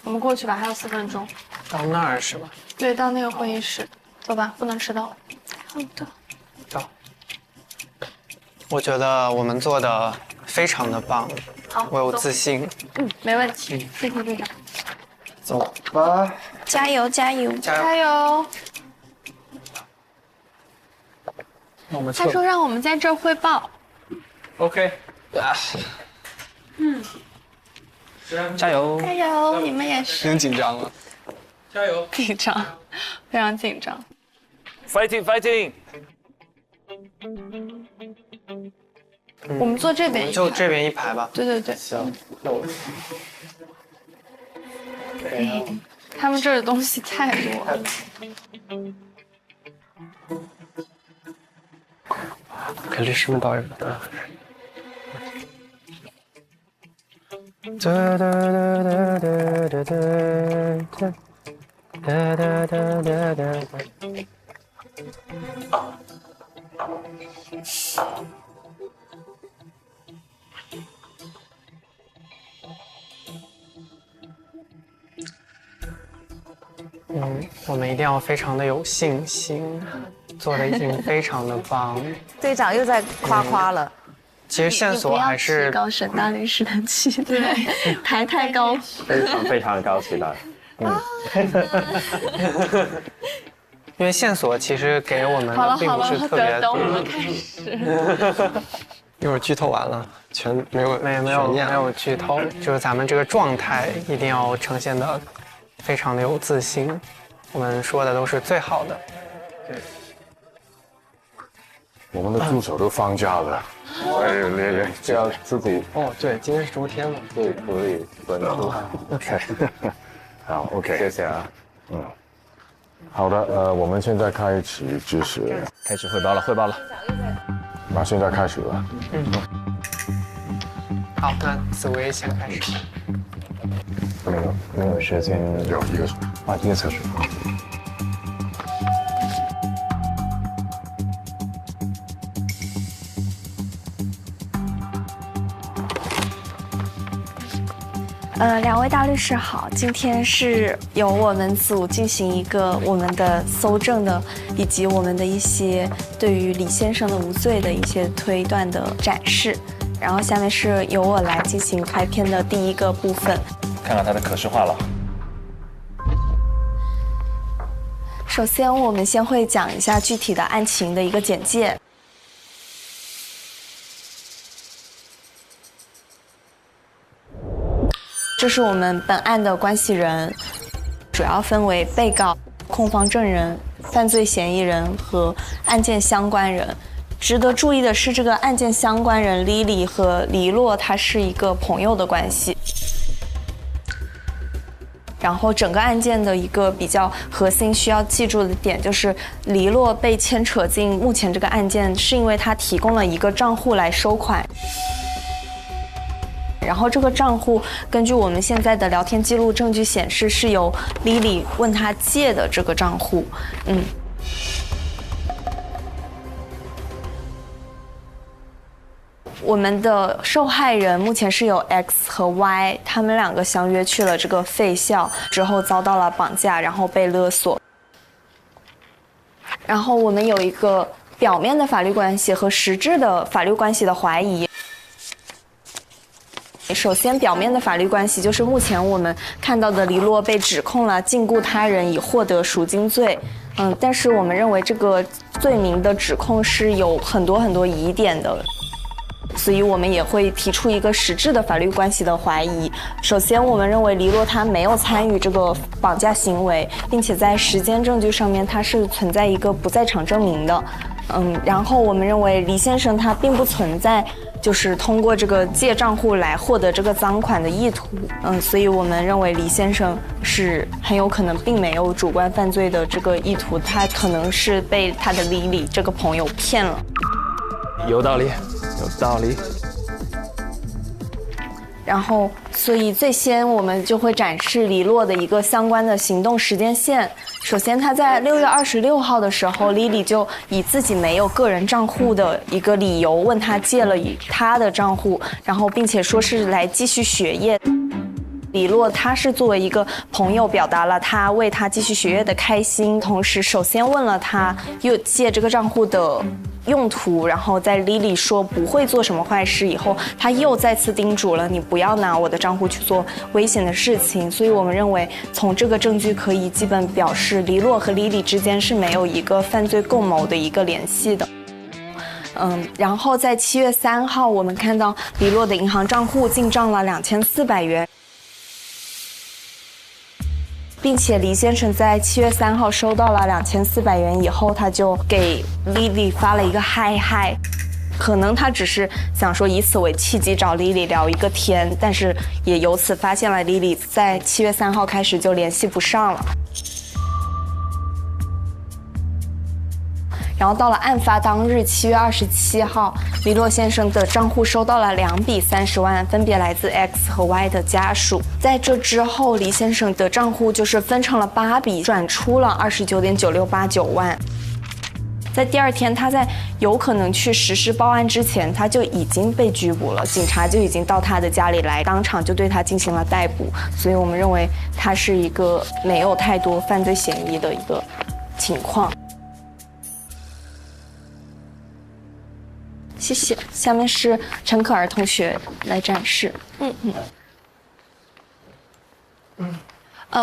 我们过去吧，还有4分钟。到那儿是吧？对，到那个会议室。走吧，不能迟到。好的。走。我觉得我们做的非常的棒，好，我有自信。没问题。谢谢队长。走吧。加油！加油！那我们他说让我们在这儿汇报。OK。加油！加油！你们也是。有点紧张了。加油！紧张，非常紧张。Fighting！ 我们坐这边，就这边一排吧。对。行，那我。他们这儿的东西太多了。给律师们导演的。我们一定要非常的有信心，做的已经非常的棒。队长又在夸了。其实线索还是提高沈大律师的期待，抬太高，非常高期待。因为线索其实给我们的并不是特别等我们开始。一会儿剧透完了，全没有剧透，就是咱们这个状态一定要呈现的非常的有自信，我们说的都是最好的。对。我们的助手都放假了，连就要自己。哦，对，今天是周天了，对，可以关注。OK， 好 ，OK， 谢谢啊。好的，我们现在开始就是开始汇报了。那现在开始了。好，那紫薇先开始。没有时间，有一个一个测试。2位大律师好，今天是由我们组进行一个我们的搜证的，以及我们的一些对于李先生的无罪的一些推断的展示。然后下面是由我来进行开篇的第一个部分，看看他的可视化了。首先，我们先会讲一下具体的案情的一个简介。这是我们本案的关系人，主要分为被告、控方证人、犯罪嫌疑人和案件相关人。值得注意的是，这个案件相关人 Lily 和黎洛，他是一个朋友的关系。然后整个案件的一个比较核心需要记住的点就是，黎洛被牵扯进目前这个案件，是因为他提供了一个账户来收款。然后这个账户根据我们现在的聊天记录证据显示，是由 Lily 问他借的这个账户。我们的受害人目前是有 X 和 Y， 他们2个相约去了这个废校，之后遭到了绑架，然后被勒索。然后我们有一个表面的法律关系和实质的法律关系的怀疑。首先，表面的法律关系就是目前我们看到的黎洛被指控了禁锢他人以获得赎金罪，但是我们认为这个罪名的指控是有很多疑点的，所以我们也会提出一个实质的法律关系的怀疑。首先，我们认为黎洛他没有参与这个绑架行为，并且在时间证据上面他是存在一个不在场证明的。然后我们认为黎先生他并不存在就是通过这个借账户来获得这个赃款的意图。所以我们认为李先生是很有可能并没有主观犯罪的这个意图，他可能是被他的李李这个朋友骗了。有道理，有道理。然后，所以最先我们就会展示李洛的一个相关的行动时间线。首先，他在6月26号的时候，李李就以自己没有个人账户的一个理由问他借了他的账户，然后并且说是来继续学业。李洛他是作为一个朋友表达了他为他继续学业的开心，同时首先问了他又借这个账户的用途，然后在李李说不会做什么坏事以后，他又再次叮嘱了你不要拿我的账户去做危险的事情。所以我们认为从这个证据可以基本表示李洛和李李之间是没有一个犯罪共谋的一个联系的。然后在7月3号，我们看到李洛的银行账户进账了2400元。并且黎先生在7月3号收到了2400元以后，他就给 Lily 发了一个嗨嗨，可能他只是想说以此为契机找 Lily 聊一个天，但是也由此发现了 Lily 在7月3号开始就联系不上了。然后到了案发当日7月27号，李洛先生的账户收到了2笔30万，分别来自 X 和 Y 的家属。在这之后，李先生的账户就是分成了8笔，转出了29.9689万。在第二天，他在有可能去实施报案之前，他就已经被拘捕了，警察就已经到他的家里来，当场就对他进行了逮捕。所以我们认为他是一个没有太多犯罪嫌疑的一个情况。谢谢。下面是陈可儿同学来展示。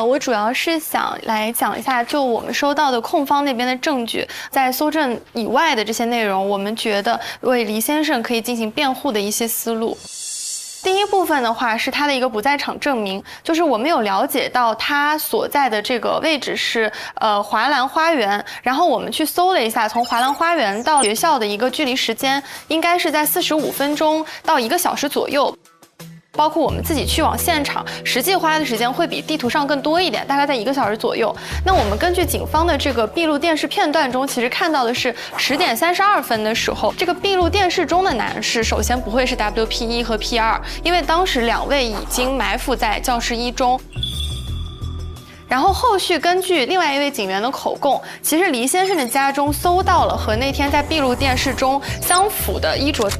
我主要是想来讲一下，就我们收到的控方那边的证据，在搜证以外的这些内容，我们觉得为黎先生可以进行辩护的一些思路。第一部分的话是他的一个不在场证明，就是我们有了解到他所在的这个位置是华兰花园，然后我们去搜了一下，从华兰花园到学校的一个距离时间应该是在45分钟到1个小时左右。包括我们自己去往现场，实际花的时间会比地图上更多一点，大概在1个小时左右。那我们根据警方的这个闭路电视片段中，其实看到的是10点32分的时候，这个闭路电视中的男士首先不会是 WP1 和 P2， 因为当时2位已经埋伏在教室1中。然后后续根据另外一位警员的口供，其实黎先生的家中搜到了和那天在闭路电视中相符的衣着。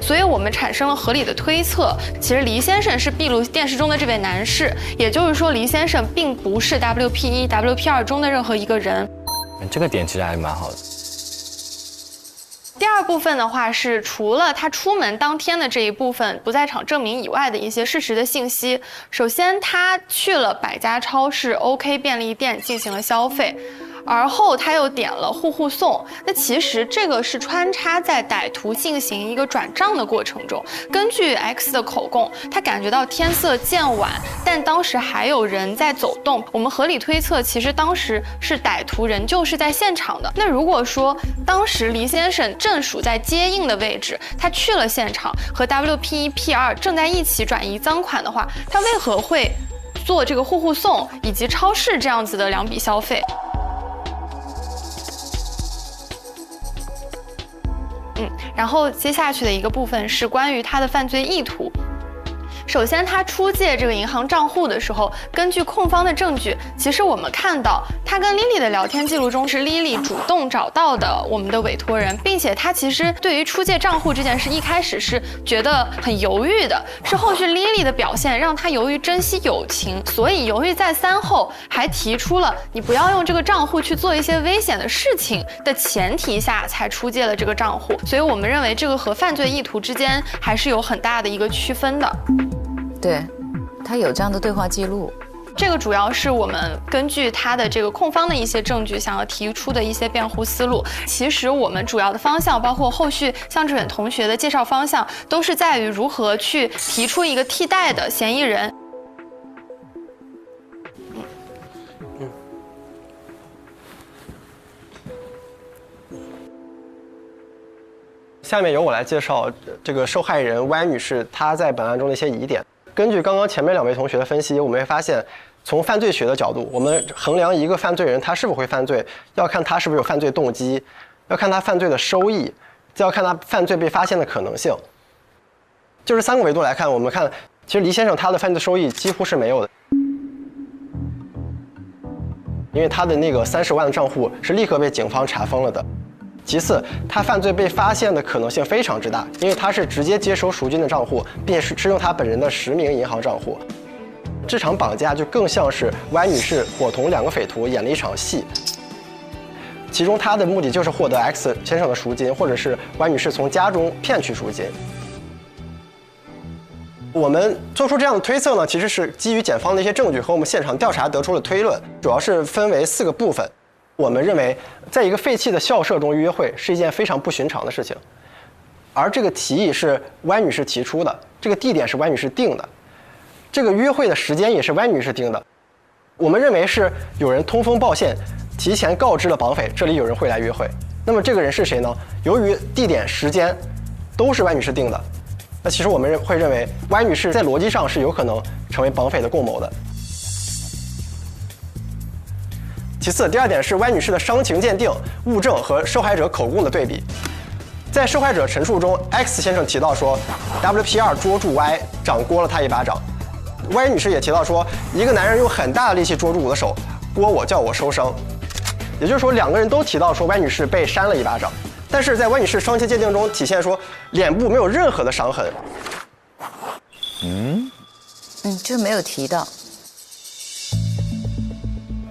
所以我们产生了合理的推测，其实黎先生是闭路电视中的这位男士，也就是说黎先生并不是 WP1、WP2 中的任何一个人。这个点其实还蛮好的。第二部分的话是除了他出门当天的这一部分不在场证明以外的一些事实的信息。首先，他去了百家超市、OK 便利店进行了消费。而后他又点了户送，那其实这个是穿插在歹徒进行一个转账的过程中。根据 X 的口供，他感觉到天色渐晚，但当时还有人在走动。我们合理推测，其实当时是歹徒仍旧是在现场的。那如果说当时黎先生正属在接应的位置，他去了现场，和 WP1、P2 正在一起转移赃款的话，他为何会做这个户送以及超市这样子的2笔消费？然后接下去的一个部分是关于他的犯罪意图。首先，他出借这个银行账户的时候，根据控方的证据，其实我们看到他跟 Lily 的聊天记录中是 Lily 主动找到的我们的委托人，并且他其实对于出借账户这件事一开始是觉得很犹豫的，是后续 Lily 的表现让他由于珍惜友情，所以犹豫再三后，还提出了你不要用这个账户去做一些危险的事情的前提下才出借了这个账户。所以我们认为这个和犯罪意图之间还是有很大的一个区分的。对，他有这样的对话记录。这个主要是我们根据他的这个控方的一些证据，想要提出的一些辩护思路。其实我们主要的方向，包括后续向志远同学的介绍方向，都是在于如何去提出一个替代的嫌疑人。下面由我来介绍这个受害人 Y 女士她在本案中的一些疑点。根据刚刚前面2位同学的分析，我们会发现，从犯罪学的角度，我们衡量一个犯罪人他是否会犯罪，要看他是不是有犯罪动机，要看他犯罪的收益，再要看他犯罪被发现的可能性。就是3个维度来看，我们看，其实黎先生他的犯罪收益几乎是没有的，因为他的那个30万的账户是立刻被警方查封了的。其次，他犯罪被发现的可能性非常之大，因为他是直接接收赎金的账户，并且是用他本人的10名银行账户。这场绑架就更像是 Y 女士伙同2个匪徒演了一场戏，其中他的目的就是获得 X 先生的赎金，或者是 Y 女士从家中骗取赎金。我们做出这样的推测呢，其实是基于检方的一些证据和我们现场调查得出的推论，主要是分为4个部分。我们认为，在一个废弃的校舍中约会是一件非常不寻常的事情，而这个提议是 Y 女士提出的，这个地点是 Y 女士定的，这个约会的时间也是 Y 女士定的。我们认为是有人通风报信，提前告知了绑匪这里有人会来约会。那么这个人是谁呢？由于地点、时间都是 Y 女士定的，那其实我们会认为 Y 女士在逻辑上是有可能成为绑匪的共谋的。其次，第2点是 Y 女士的伤情鉴定、物证和受害者口供的对比。在受害者陈述中 ，X 先生提到说 ，WP2 捉住 Y， 掌掴了他一巴掌。Y 女士也提到说，一个男人用很大的力气捉住我的手，掴我叫我收声。也就是说，2个人都提到说 Y 女士被扇了一巴掌，但是在 Y 女士伤情鉴定中体现说，脸部没有任何的伤痕。就没有提到。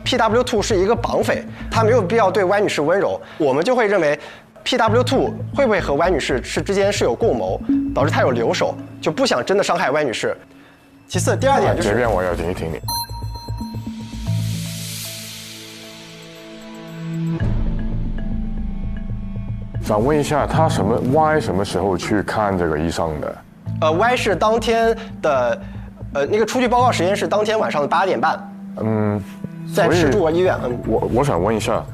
PW2 是一个绑匪，他没有必要对 Y 女士温柔，我们就会认为 PW2 会不会和 Y 女士之间是有共谋，导致他有留手，就不想真的伤害 Y 女士。其次，第2点就是，这边我要听一听你。想问一下，他Y 什么时候去看这个医生的？Y 是当天的，那个出具报告时间是当天晚上的8点半。在赤柱医院。我想问一下，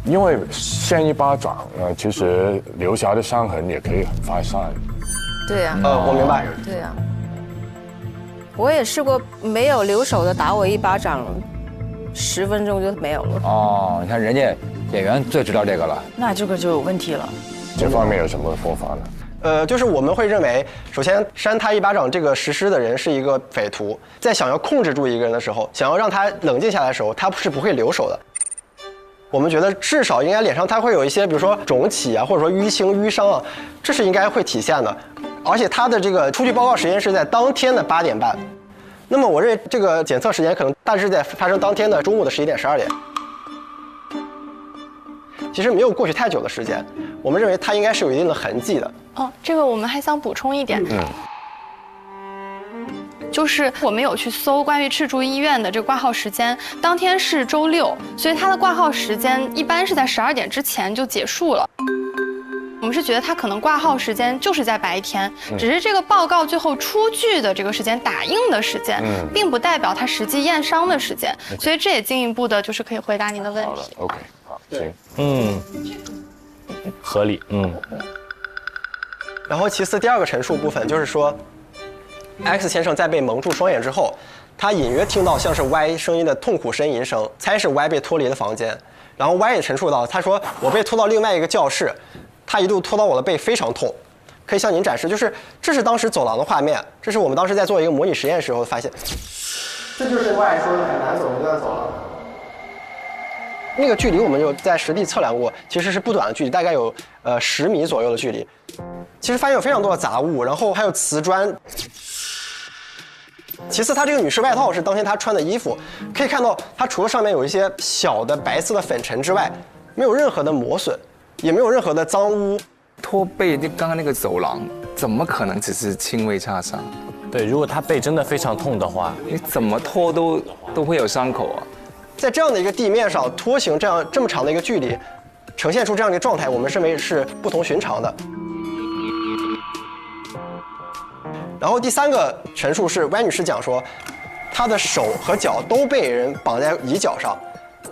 因为扇一巴掌，其实留下的伤痕也可以很快散。对呀。我明白。对呀。我也试过没有留手的打我一巴掌，10分钟就没有了。哦，你看人家演员最知道这个了。那这个就有问题了。这方面有什么说法呢？就是我们会认为，首先扇他一巴掌这个实施的人是一个匪徒，在想要控制住一个人的时候，想要让他冷静下来的时候，他是不会留手的。我们觉得至少应该脸上他会有一些，比如说肿起啊，或者说淤青、淤伤啊，这是应该会体现的。而且他的这个出具报告时间是在当天的8点半，那么我认为这个检测时间可能大致在发生当天的中午的11点、12点。其实没有过去太久的时间，我们认为它应该是有一定的痕迹的。这个我们还想补充一点，就是我们有去搜关于赤柱医院的这个挂号时间，当天是周6，所以它的挂号时间一般是在12点之前就结束了。我们是觉得它可能挂号时间就是在白天，只是这个报告最后出具的这个时间、打印的时间，并不代表它实际验伤的时间，所以这也进一步的就是可以回答您的问题。OK， 好，行，合理，然后其次第2个陈述部分就是说 ，X 先生在被蒙住双眼之后，他隐约听到像是 Y 声音的痛苦呻吟声，猜是 Y 被脱离了房间。然后 Y 也陈述到，他说我被拖到另外一个教室，他一度拖到我的背非常痛。可以向您展示，就是这是当时走廊的画面，这是我们当时在做一个模拟实验时候发现。这就是 Y 说的很难走的那段走廊。那个距离我们有在实地测量过，其实是不短的距离，大概有10米左右的距离。其实发现有非常多的杂物，然后还有瓷砖。其次，她这个女士外套是当天她穿的衣服，可以看到她除了上面有一些小的白色的粉尘之外，没有任何的磨损，也没有任何的脏污。拖背，刚刚那个走廊怎么可能只是轻微擦伤？对，如果她背真的非常痛的话，你怎么拖都会有伤口啊。在这样的一个地面上拖行这么长的一个距离，呈现出这样的一个状态，我们认为是不同寻常的。然后第3个陈述是 Y 女士讲说，她的手和脚都被人绑在椅脚上，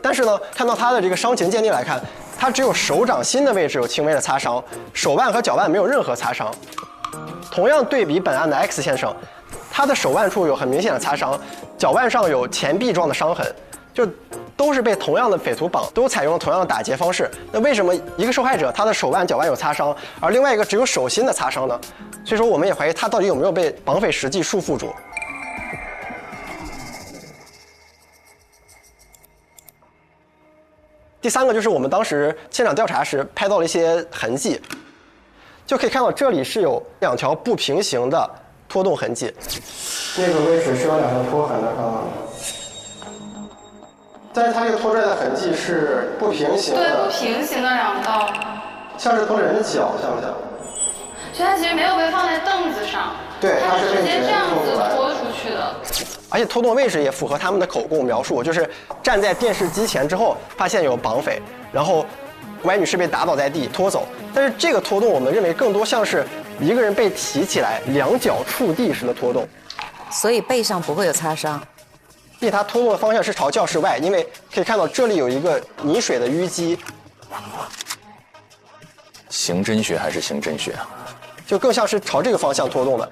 但是呢，看到她的这个伤情鉴定来看，他只有手掌心的位置有轻微的擦伤，手腕和脚腕没有任何擦伤。同样对比本案的 X 先生，他的手腕处有很明显的擦伤，脚腕上有前臂状的伤痕，就都是被同样的匪徒绑，都采用了同样的打劫方式。那为什么一个受害者他的手腕、脚腕有擦伤，而另外一个只有手心的擦伤呢？所以说我们也怀疑他到底有没有被绑匪实际束缚住。第三个就是我们当时现场调查时拍到了一些痕迹，就可以看到这里是有2条不平行的拖动痕迹，那个位置是有2条拖痕的，看到吗？但是它这个拖拽的痕迹是不平行的，对，不平行的2道，像是拖着人的脚，像不像？所以它其实没有被放在凳子上，对，它是直接这样子拖出去的。而且拖动位置也符合他们的口供描述，就是站在电视机前之后，发现有绑匪，然后Y女士被打倒在地拖走。但是这个拖动，我们认为更多像是一个人被提起来，2脚触地时的拖动。所以背上不会有擦伤。并且它拖动的方向是朝教室外，因为可以看到这里有一个泥水的淤积。刑侦学还是刑侦学啊？就更像是朝这个方向拖动的。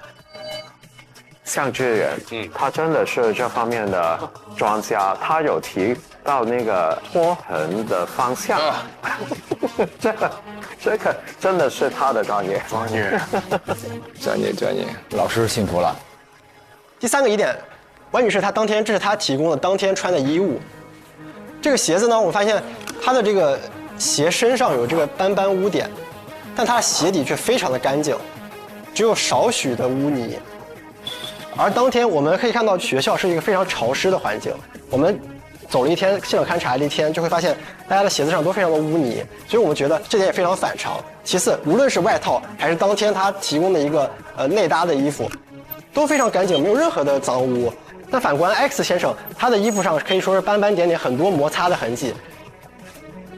像这人，他真的是这方面的专家，他有提到那个拖痕的方向。这个真的是他的专业，专业，老师辛苦了。第3个疑点，Y女士她当天这是她提供的当天穿的衣物。这个鞋子呢，我发现她的这个鞋身上有这个斑斑污点，但她的鞋底却非常的干净，只有少许的污泥。而当天我们可以看到学校是一个非常潮湿的环境，我们走了一天，现场勘察了一天，就会发现大家的鞋子上都非常的污泥，所以我们觉得这点也非常反常。其次，无论是外套还是当天他提供的一个内搭的衣服，都非常干净，没有任何的脏污。但反观 X 先生，他的衣服上可以说是斑斑点点，很多摩擦的痕迹。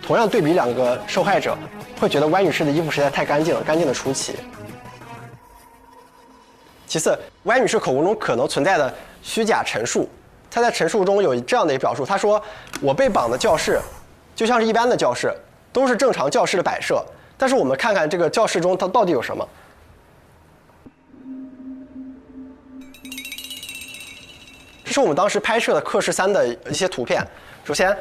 同样对比2个受害者，会觉得 Y 女士的衣服实在太干净了，干净的出奇。其次 ，Y 女士口供中可能存在的虚假陈述，她在陈述中有这样的一个表述，她说：“我被绑的教室就像是一般的教室，都是正常教室的摆设，但是我们看看这个教室中它到底有什么。”这是我们当时拍摄的课室3的一些图片。首先，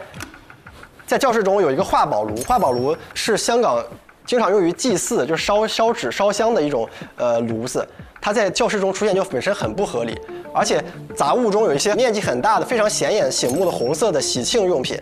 在教室中有一个化宝炉，化宝炉是香港经常用于祭祀，就是烧纸、烧香的一种炉子。它在教室中出现就本身很不合理，而且杂物中有一些面积很大的、非常显眼醒目的红色的喜庆用品，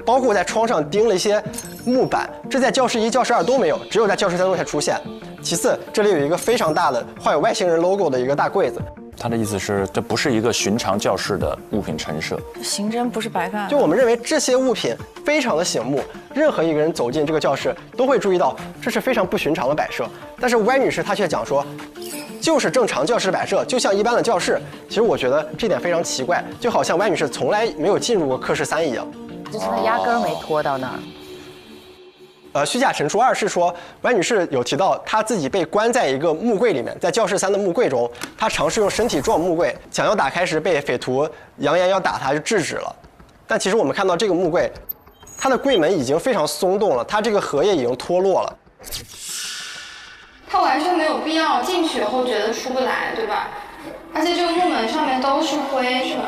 包括在窗上钉了一些木板，这在教室1、教室2都没有，只有在教室3中才出现。其次，这里有一个非常大的画有外星人 logo 的一个大柜子。他的意思是，这不是一个寻常教室的物品陈设。刑侦不是白干。就我们认为这些物品非常的醒目，任何一个人走进这个教室都会注意到这是非常不寻常的摆设。但是 Y 女士她却讲说，就是正常教室摆设，就像一般的教室。其实我觉得这点非常奇怪，就好像 Y 女士从来没有进入过课室3一样。就是她压根儿没拖到那儿。虚假陈述2是说 Y 女士有提到她自己被关在一个木柜里面，在教室3的木柜中，她尝试用身体撞木柜，想要打开时被匪徒扬言要打她，就制止了。但其实我们看到这个木柜，它的柜门已经非常松动了，它这个荷叶已经脱落了。他完全没有必要进去后觉得出不来，对吧？而且这个木门上面都是灰尘，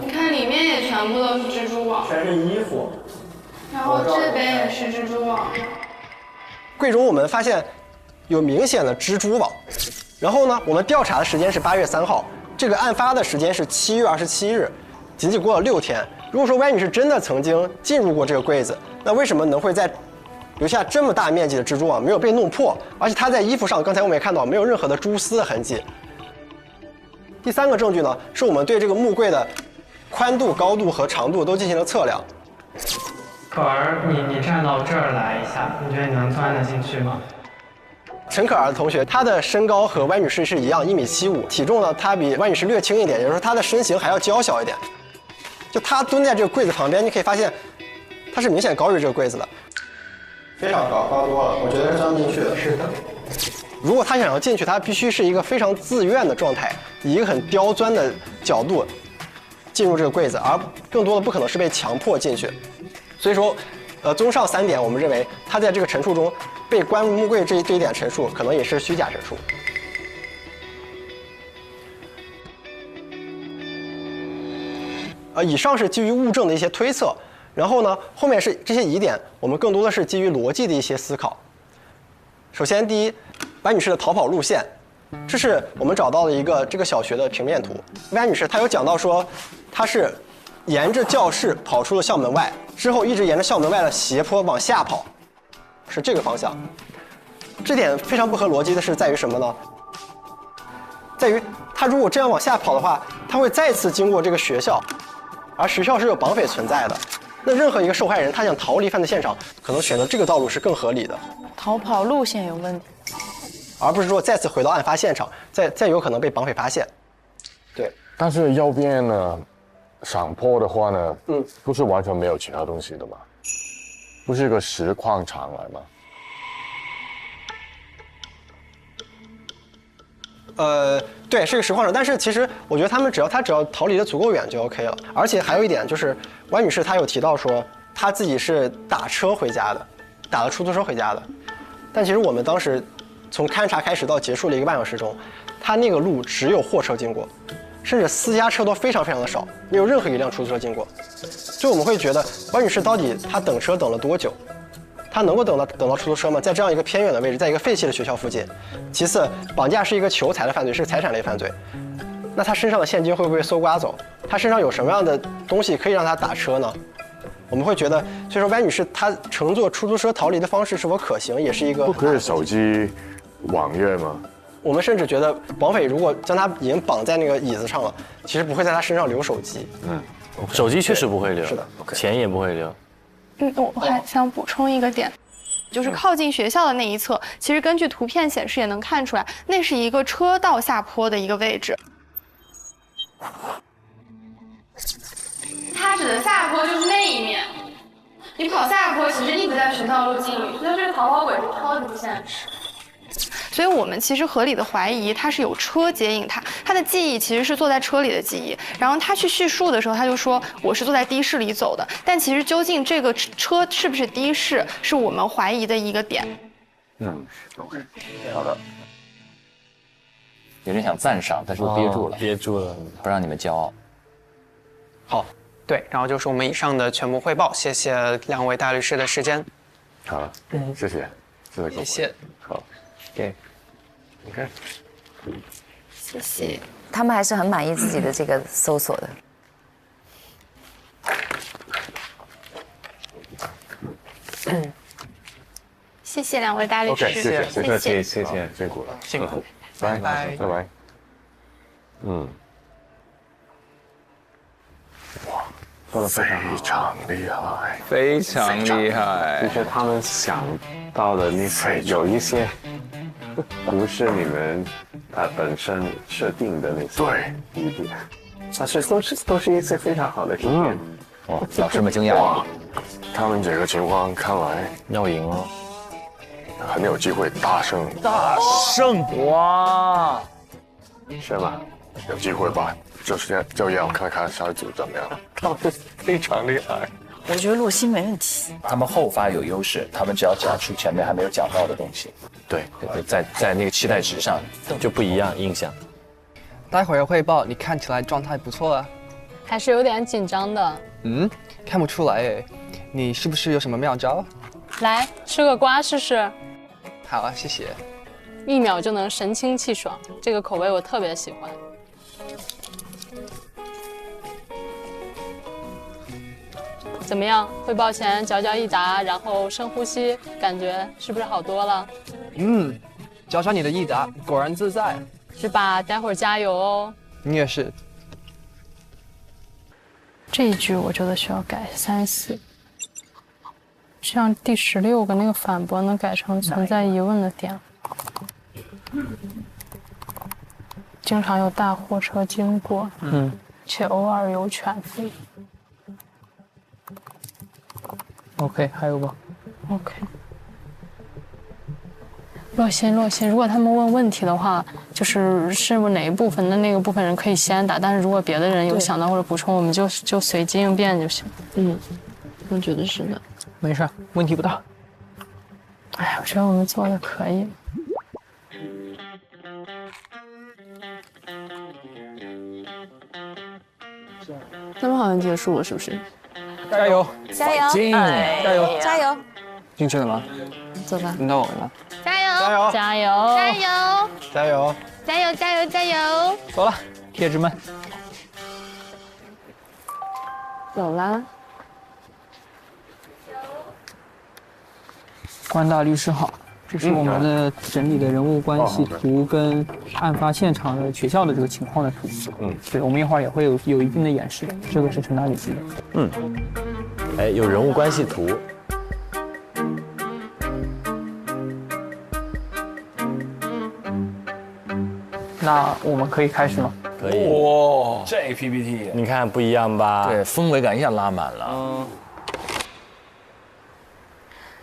你看里面也全部都是蜘蛛网，全是衣服。然后这边也是蜘蛛网。柜中我们发现有明显的蜘蛛网，然后呢，我们调查的时间是8月3号，这个案发的时间是7月27日，仅仅过了6天。如果说 Y 女士真的曾经进入过这个柜子，那为什么能会在留下这么大面积的蜘蛛网没有被弄破？而且她在衣服上，刚才我们也看到没有任何的蛛丝的痕迹。第3个证据呢，是我们对这个木柜的宽度、高度和长度都进行了测量。可儿，你站到这儿来一下，你觉得你能钻得进去吗？陈可儿同学，她的身高和 Y 女士是一样，1.75米，体重呢，她比 Y 女士略轻一点，也就是说她的身形还要娇小一点。就她蹲在这个柜子旁边，你可以发现，她是明显高于这个柜子的，非常高，高多了，我觉得是钻不进去的。是的。如果她想要进去，她必须是一个非常自愿的状态，以一个很刁钻的角度进入这个柜子，而更多的不可能是被强迫进去。所以说，综上3点，我们认为他在这个陈述中被关入木柜这一点陈述可能也是虚假陈述。以上是基于物证的一些推测，然后呢，后面是这些疑点，我们更多的是基于逻辑的一些思考。首先，第一，白女士的逃跑路线，这是我们找到的一个这个小学的平面图。白女士她有讲到说，她是沿着教室跑出了校门外，之后一直沿着校门外的斜坡往下跑，是这个方向。这点非常不合逻辑的是在于什么呢？在于她如果这样往下跑的话，她会再次经过这个学校。而学校是有绑匪存在的，那任何一个受害人他想逃离犯罪现场，可能选择这个道路是更合理的。逃跑路线有问题，而不是说再次回到案发现场，再有可能被绑匪发现。对，但是右边呢，上坡的话呢，不是完全没有其他东西的吗？不是一个实况场来吗？对，是个实况场，但是其实我觉得他只要逃离的足够远就 OK 了。而且还有一点就是，Y女士她有提到说，她自己是打车回家的，打了出租车回家的。但其实我们当时从勘查开始到结束了1个半小时中，她那个路只有货车经过，甚至私家车都非常非常的少，没有任何一辆出租车经过。所以我们会觉得 Y女士到底她等车等了多久？他能够等到出租车吗？在这样一个偏远的位置，在一个废弃的学校附近。其次，绑架是一个求财的犯罪，是财产类犯罪。那他身上的现金会不会搜刮走？他身上有什么样的东西可以让他打车呢？我们会觉得，所以说 Y 女士她乘坐出租车逃离的方式是否可行，也是一个不可以手机网页吗？我们甚至觉得，绑匪如果将他已经绑在那个椅子上了，其实不会在他身上留手机。手机确实不会留，是的，钱也不会留。我还想补充一个点，就是靠近学校的那一侧，其实根据图片显示也能看出来，那是一个车道下坡的一个位置。它指的下坡就是那一面，你跑下坡其实一直在学校路径里，所以这个逃跑轨是超级不现实。所以我们其实合理的怀疑他是有车接应他，他的记忆其实是坐在车里的记忆。然后他去叙述的时候，他就说我是坐在的士里走的。但其实究竟这个车是不是的士，是我们怀疑的一个点。OK， 好的。有点想赞赏，但是我憋住了，憋住了，不让你们骄傲。好，对，然后就是我们以上的全部汇报，谢谢2位大律师的时间。好，谢谢，谢谢。好 ，OK， 谢谢。他们还是很满意自己的这个搜索的。谢谢2位大律师。 OK， 谢谢，辛苦了，辛苦，拜拜。哇，非常厉害，非常厉害。就是他们想到的那些有一些不是你们本身设定的那些疑点，但是都是一些非常好的疑点。哦，老师们惊讶了，他们这个情况看来要赢了，很有机会大胜，哇，是吗？有机会吧？就要看看下一组怎么样。他们非常厉害。我觉得洛西没问题。他们后发有优势，他们只要讲出前面还没有讲到的东西。对，在那个期待值上就不一样印象。待会儿汇报，你看起来状态不错啊。还是有点紧张的。看不出来诶，你是不是有什么妙招？来吃个瓜试试。好啊，谢谢。1秒就能神清气爽，这个口味我特别喜欢。怎么样？汇报前嚼一答，然后深呼吸，感觉是不是好多了？嚼你的一答，果然自在。是吧？待会儿加油哦。你也是。这一句我觉得需要改34，像第16个那个反驳能改成存在疑问的点。经常有大货车经过，且偶尔有犬吠。OK， 还有吧 ？OK。洛心，如果他们问问题的话，是不是哪一部分的那个部分人可以先答，但是如果别的人有想到或者补充，我们就随机应变就行。我觉得是的。没事，问题不大。哎，我觉得我们做的可以。他们好像结束了，是不是？加油！加油！加油！加油！进去了吗？走吧。轮到我们了。加油！加油！加油！加油！加油！加油！加油！加油！走了，铁子们。走啦。关大律师好，这是我们的整理的人物关系图跟案发现场的学校的这个情况的图。对，我们一会儿也会有一定的演示。这个是陈大律师的。哎，有人物关系图。那我们可以开始吗？可以。哇，这 PPT 你看不一样吧？对，氛围感一下拉满了。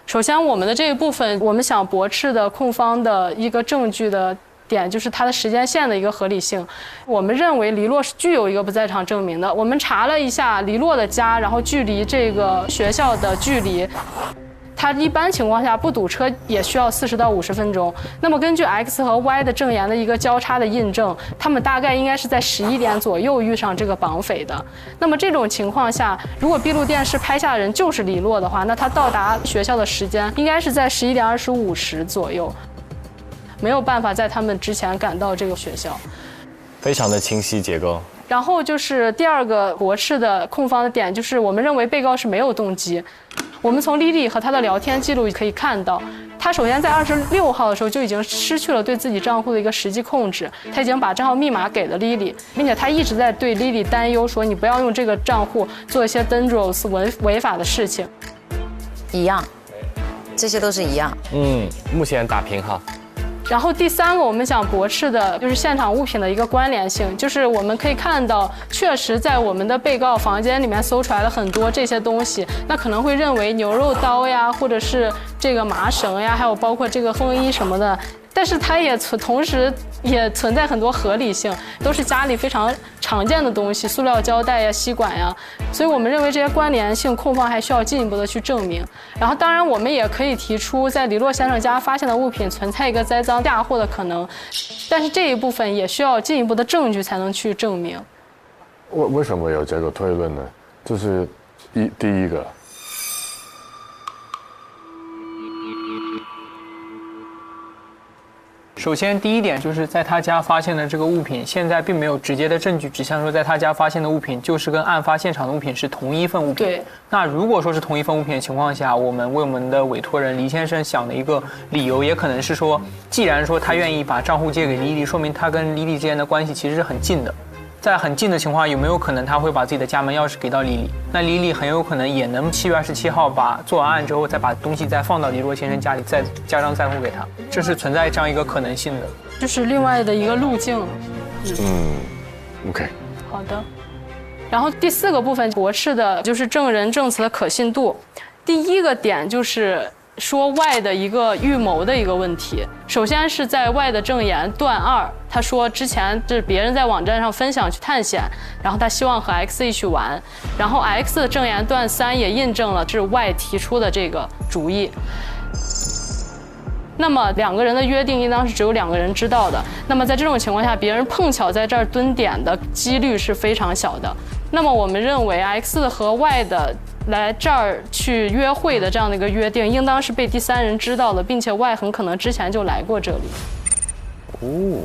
首先，我们的这一部分，我们想驳斥的控方的一个证据的点，就是它的时间线的一个合理性。我们认为黎洛是具有一个不在场证明的。我们查了一下黎洛的家，然后距离这个学校的距离。它一般情况下不堵车也需要40到50分钟。那么根据 X 和 Y 的证言的一个交叉的印证，他们大概应该是在11点左右遇上这个绑匪的。那么这种情况下，如果闭路电视拍下的人就是黎洛的话，那他到达学校的时间应该是在11点25时左右，没有办法在他们之前赶到这个学校。非常的清晰结构。然后就是第二个驳斥的控方的点，就是我们认为被告是没有动机。我们从莉莉和她的聊天记录可以看到，她首先在26号的时候就已经失去了对自己账户的一个实际控制，她已经把账号密码给了莉莉，并且她一直在对莉莉担忧，说你不要用这个账户做一些 dangerous 违法的事情。一样，这些都是一样。目前打平哈。然后第三个我们想驳斥的就是现场物品的一个关联性，就是我们可以看到，确实在我们的被告房间里面搜出来了很多这些东西，那可能会认为牛肉刀呀，或者是这个麻绳呀，还有包括这个风衣什么的。但是它也同时也存在很多合理性，都是家里非常常见的东西，塑料胶带呀、吸管呀，所以我们认为这些关联性控方还需要进一步的去证明。然后当然我们也可以提出在黎洛先生家发现的物品存在一个栽赃嫁祸的可能，但是这一部分也需要进一步的证据才能去证明。为什么有这个推论呢？就是第一个。首先，第一点就是在他家发现的这个物品，现在并没有直接的证据指向说在他家发现的物品就是跟案发现场的物品是同一份物品。对。那如果说是同一份物品的情况下，我们为我们的委托人黎先生想的一个理由，也可能是说，既然说他愿意把账户借给莉莉，说明他跟莉莉之间的关系其实是很近的。在很近的情况下，有没有可能他会把自己的家门钥匙给到莉莉？那莉莉很有可能也能7月27号做完案之后，再把东西再放到黎洛先生家里，再加上在户给他，这是存在这样一个可能性的。这是另外的一个路径。OK。好的。然后第4个部分驳斥的就是证人证词的可信度。第一个点就是说 Y 的一个预谋的一个问题。首先是在 Y 的证言段2，他说之前是别人在网站上分享去探险，然后他希望和 X 一起玩，然后 X 的证言段3也印证了这是 Y 提出的这个主意。那么2个人的约定应当是只有2个人知道的，那么在这种情况下，别人碰巧在这儿蹲点的几率是非常小的。那么我们认为 X 和 Y 的来这儿去约会的这样的一个约定，应当是被第3人知道的，并且 Y 很可能之前就来过这里。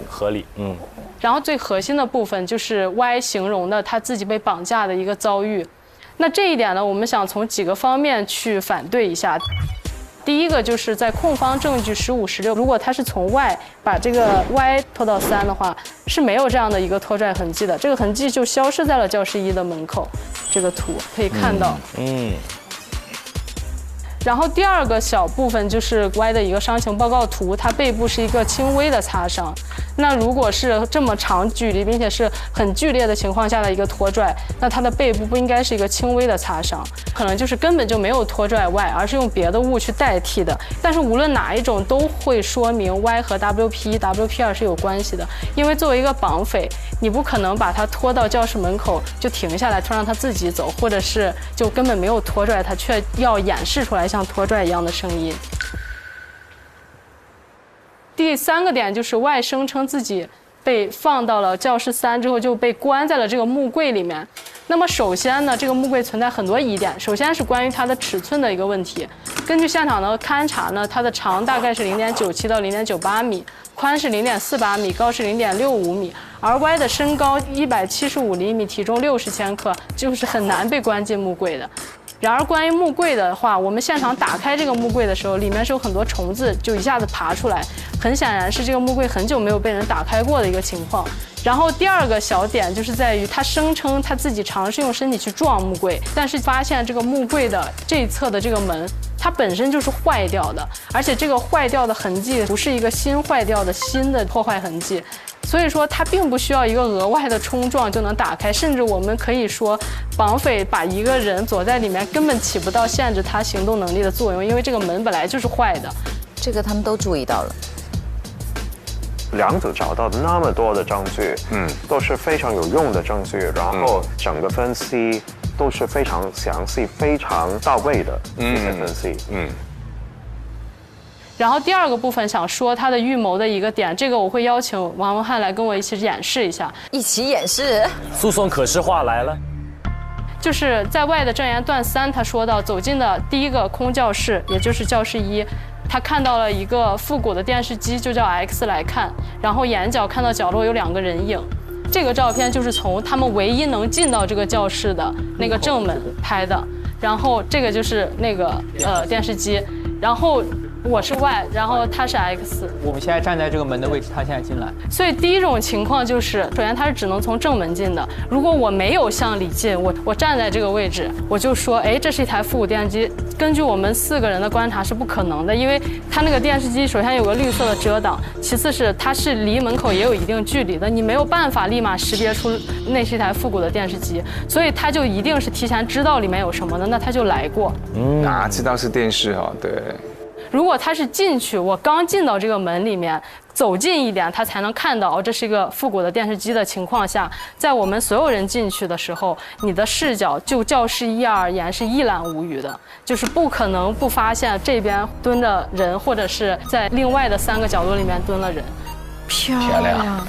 合理。然后最核心的部分就是 Y 形容的他自己被绑架的一个遭遇。那这一点呢，我们想从几个方面去反对一下。第一个就是在控方证据15、16，如果他是从 Y 把这个 Y 拖到3的话，是没有这样的一个拖拽痕迹的，这个痕迹就消失在了教室1的门口。这个图可以看到。然后第2个小部分就是 Y 的一个伤情报告图，它背部是一个轻微的擦伤。那如果是这么长距离并且是很剧烈的情况下的一个拖拽，那它的背部不应该是一个轻微的擦伤，可能就是根本就没有拖拽 Y， 而是用别的物去代替的。但是无论哪一种都会说明 Y 和 WP1、WP2 是有关系的，因为作为一个绑匪，你不可能把他拖到教室门口就停下来，突然让他自己走，或者是就根本没有拖拽他，却要掩饰出来像拖拽一样的声音。第3个点就是Y声称自己被放到了教室3之后就被关在了这个木柜里面。那么首先呢，这个木柜存在很多疑点。首先是关于它的尺寸的一个问题。根据现场的勘查呢，它的长大概是0.97到0.98米，宽是0.48米，高是0.65米。而 Y 的身高175厘米，体重60千克，就是很难被关进木柜的。然而，关于木柜的话，我们现场打开这个木柜的时候，里面是有很多虫子，就一下子爬出来，很显然是这个木柜很久没有被人打开过的一个情况。然后第2个小点就是在于他声称他自己尝试用身体去撞木柜，但是发现这个木柜的这一侧的这个门，它本身就是坏掉的，而且这个坏掉的痕迹不是一个新坏掉的新的破坏痕迹。所以说它并不需要一个额外的冲撞就能打开，甚至我们可以说绑匪把一个人锁在里面根本起不到限制他行动能力的作用，因为这个门本来就是坏的。这个他们都注意到了。两组找到那么多的证据，都是非常有用的证据，然后整个分析都是非常详细、非常到位的一些分析，然后第2个部分想说他的预谋的一个点，这个我会邀请王文翰来跟我一起演示一下。一起演示。诉讼可视化来了。就是在Y的证言段3，他说到走进的第1个空教室，也就是教室1，他看到了一个复古的电视机，就叫 X 来看，然后眼角看到角落有2个人影。这个照片就是从他们唯一能进到这个教室的那个正门拍的，然后这个就是那个电视机，然后我是 Y， 然后他是 X。我们现在站在这个门的位置，他现在进来。所以第1种情况就是，首先他是只能从正门进的。如果我没有向里进，我站在这个位置，我就说，哎，这是一台复古电视机。根据我们4个人的观察是不可能的，因为它那个电视机首先有个绿色的遮挡，其次是它是离门口也有一定距离的，你没有办法立马识别出那是一台复古的电视机，所以他就一定是提前知道里面有什么的，那他就来过。知道是电视哈，对。如果他是进去，我刚进到这个门里面，走近一点，他才能看到这是一个复古的电视机的情况下，在我们所有人进去的时候，你的视角就教室1而言是一览无余的，就是不可能不发现这边蹲着人，或者是在另外的3个角落里面蹲了人。漂亮。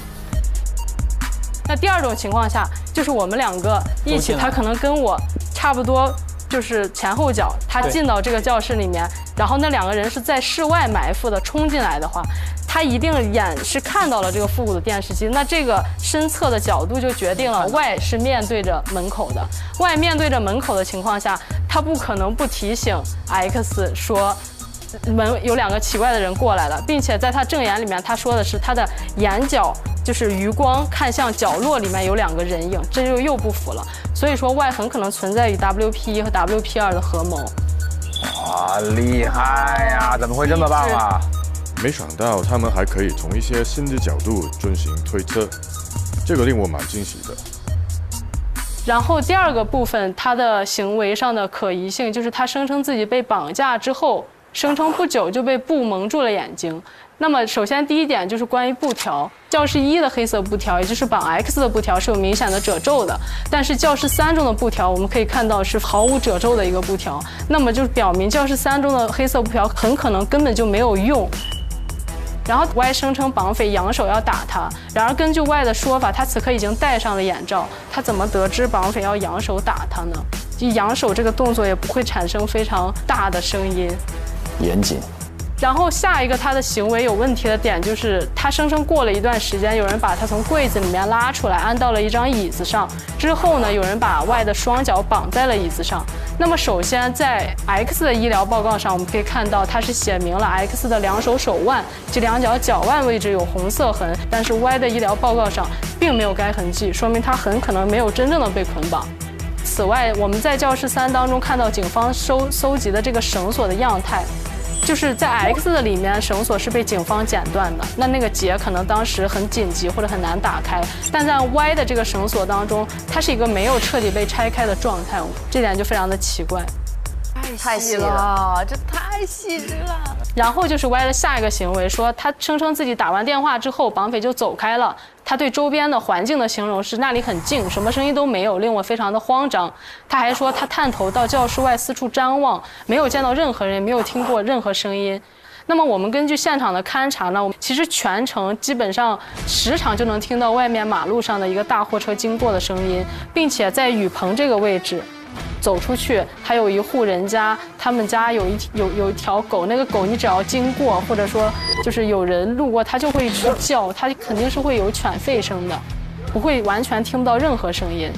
那第2种情况下，就是我们2个一起，他可能跟我差不多。就是前后脚，他进到这个教室里面，然后那2个人是在室外埋伏的，冲进来的话，他一定眼是看到了这个复古的电视机，那这个身侧的角度就决定了 Y 是面对着门口的。Y 面对着门口的情况下，他不可能不提醒 X 说门有2个奇怪的人过来了，并且在他证言里面他说的是他的眼角就是余光看向角落里面有2个人影，这就又不符了。所以说 Y 很可能存在于 WP1 和 WP2 的合谋。哇，厉害呀！怎么会这么棒啊？没想到他们还可以从一些新的角度进行推测，这个令我蛮惊喜的。然后第2个部分，他的行为上的可疑性，就是他声称自己被绑架之后，声称不久就被布蒙住了眼睛。那么首先第1点就是关于布条，教室1的黑色布条，也就是绑 X 的布条是有明显的褶皱的，但是教室3中的布条我们可以看到是毫无褶皱的一个布条，那么就表明教室3中的黑色布条很可能根本就没有用。然后 Y 声称绑匪扬手要打他，然而根据 Y 的说法，他此刻已经戴上了眼罩，他怎么得知绑匪要扬手打他呢？就扬手这个动作也不会产生非常大的声音。严谨。然后下一个他的行为有问题的点就是，他声称过了一段时间，有人把他从柜子里面拉出来，安到了一张椅子上，之后呢，有人把 Y 的双脚绑在了椅子上。那么首先在 X 的医疗报告上，我们可以看到他是写明了 X 的2手手腕及2脚脚腕位置有红色痕，但是 Y 的医疗报告上并没有该痕迹，说明他很可能没有真正的被捆绑。此外，我们在教室3当中看到警方搜集的这个绳索的样态，就是在 X 的里面，绳索是被警方剪断的，那个结可能当时很紧急或者很难打开，但在 Y 的这个绳索当中，它是一个没有彻底被拆开的状态，这点就非常的奇怪。哎太细了，这太细致了。然后就是Y的下一个行为，说他声称自己打完电话之后，绑匪就走开了。他对周边的环境的形容是那里很静，什么声音都没有，令我非常的慌张。他还说他探头到教室外四处张望，没有见到任何人，没有听过任何声音。那么我们根据现场的勘查呢，其实全程基本上时常就能听到外面马路上的一个大货车经过的声音，并且在雨棚这个位置走出去，还有一户人家，他们家有一条狗，那个狗你只要经过，或者说就是有人路过，它就会一直叫，它肯定是会有犬吠声的，不会完全听不到任何声音。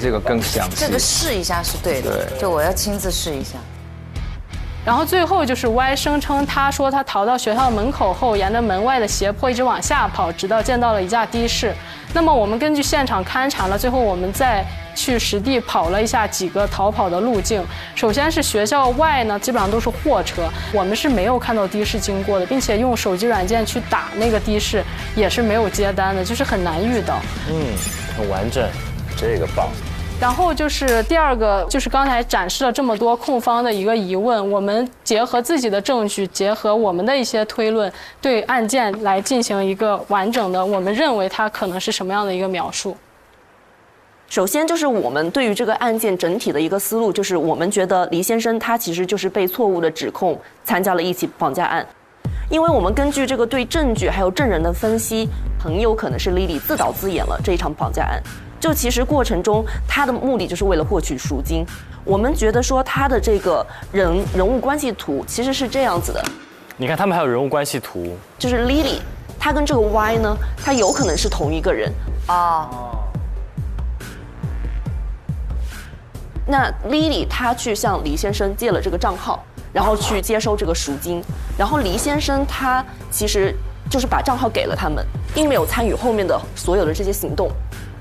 这个更详细。这个试一下是对的，对，就我要亲自试一下。然后最后就是 Y 声称，他说他逃到学校门口后，沿着门外的斜坡一直往下跑，直到见到了一架的士。那么我们根据现场勘查了，最后我们再去实地跑了一下几个逃跑的路径。首先是学校外呢，基本上都是货车，我们是没有看到的士经过的，并且用手机软件去打那个的士也是没有接单的，就是很难遇到。很完整，这个棒。然后就是第二个，就是刚才展示了这么多控方的一个疑问，我们结合自己的证据，结合我们的一些推论，对案件来进行一个完整的，我们认为它可能是什么样的一个描述。首先就是我们对于这个案件整体的一个思路，就是我们觉得黎先生他其实就是被错误的指控参加了一起绑架案，因为我们根据这个对证据还有证人的分析，很有可能是 Lily 自导自演了这一场绑架案。就其实过程中，他的目的就是为了获取赎金。我们觉得说他的这个人物关系图其实是这样子的。你看他们还有人物关系图，就是 Lily， 他跟这个 Y 呢，他有可能是同一个人啊。那 Lily 他去向黎先生借了这个账号，然后去接收这个赎金，然后黎先生他其实就是把账号给了他们，并没有参与后面的所有的这些行动。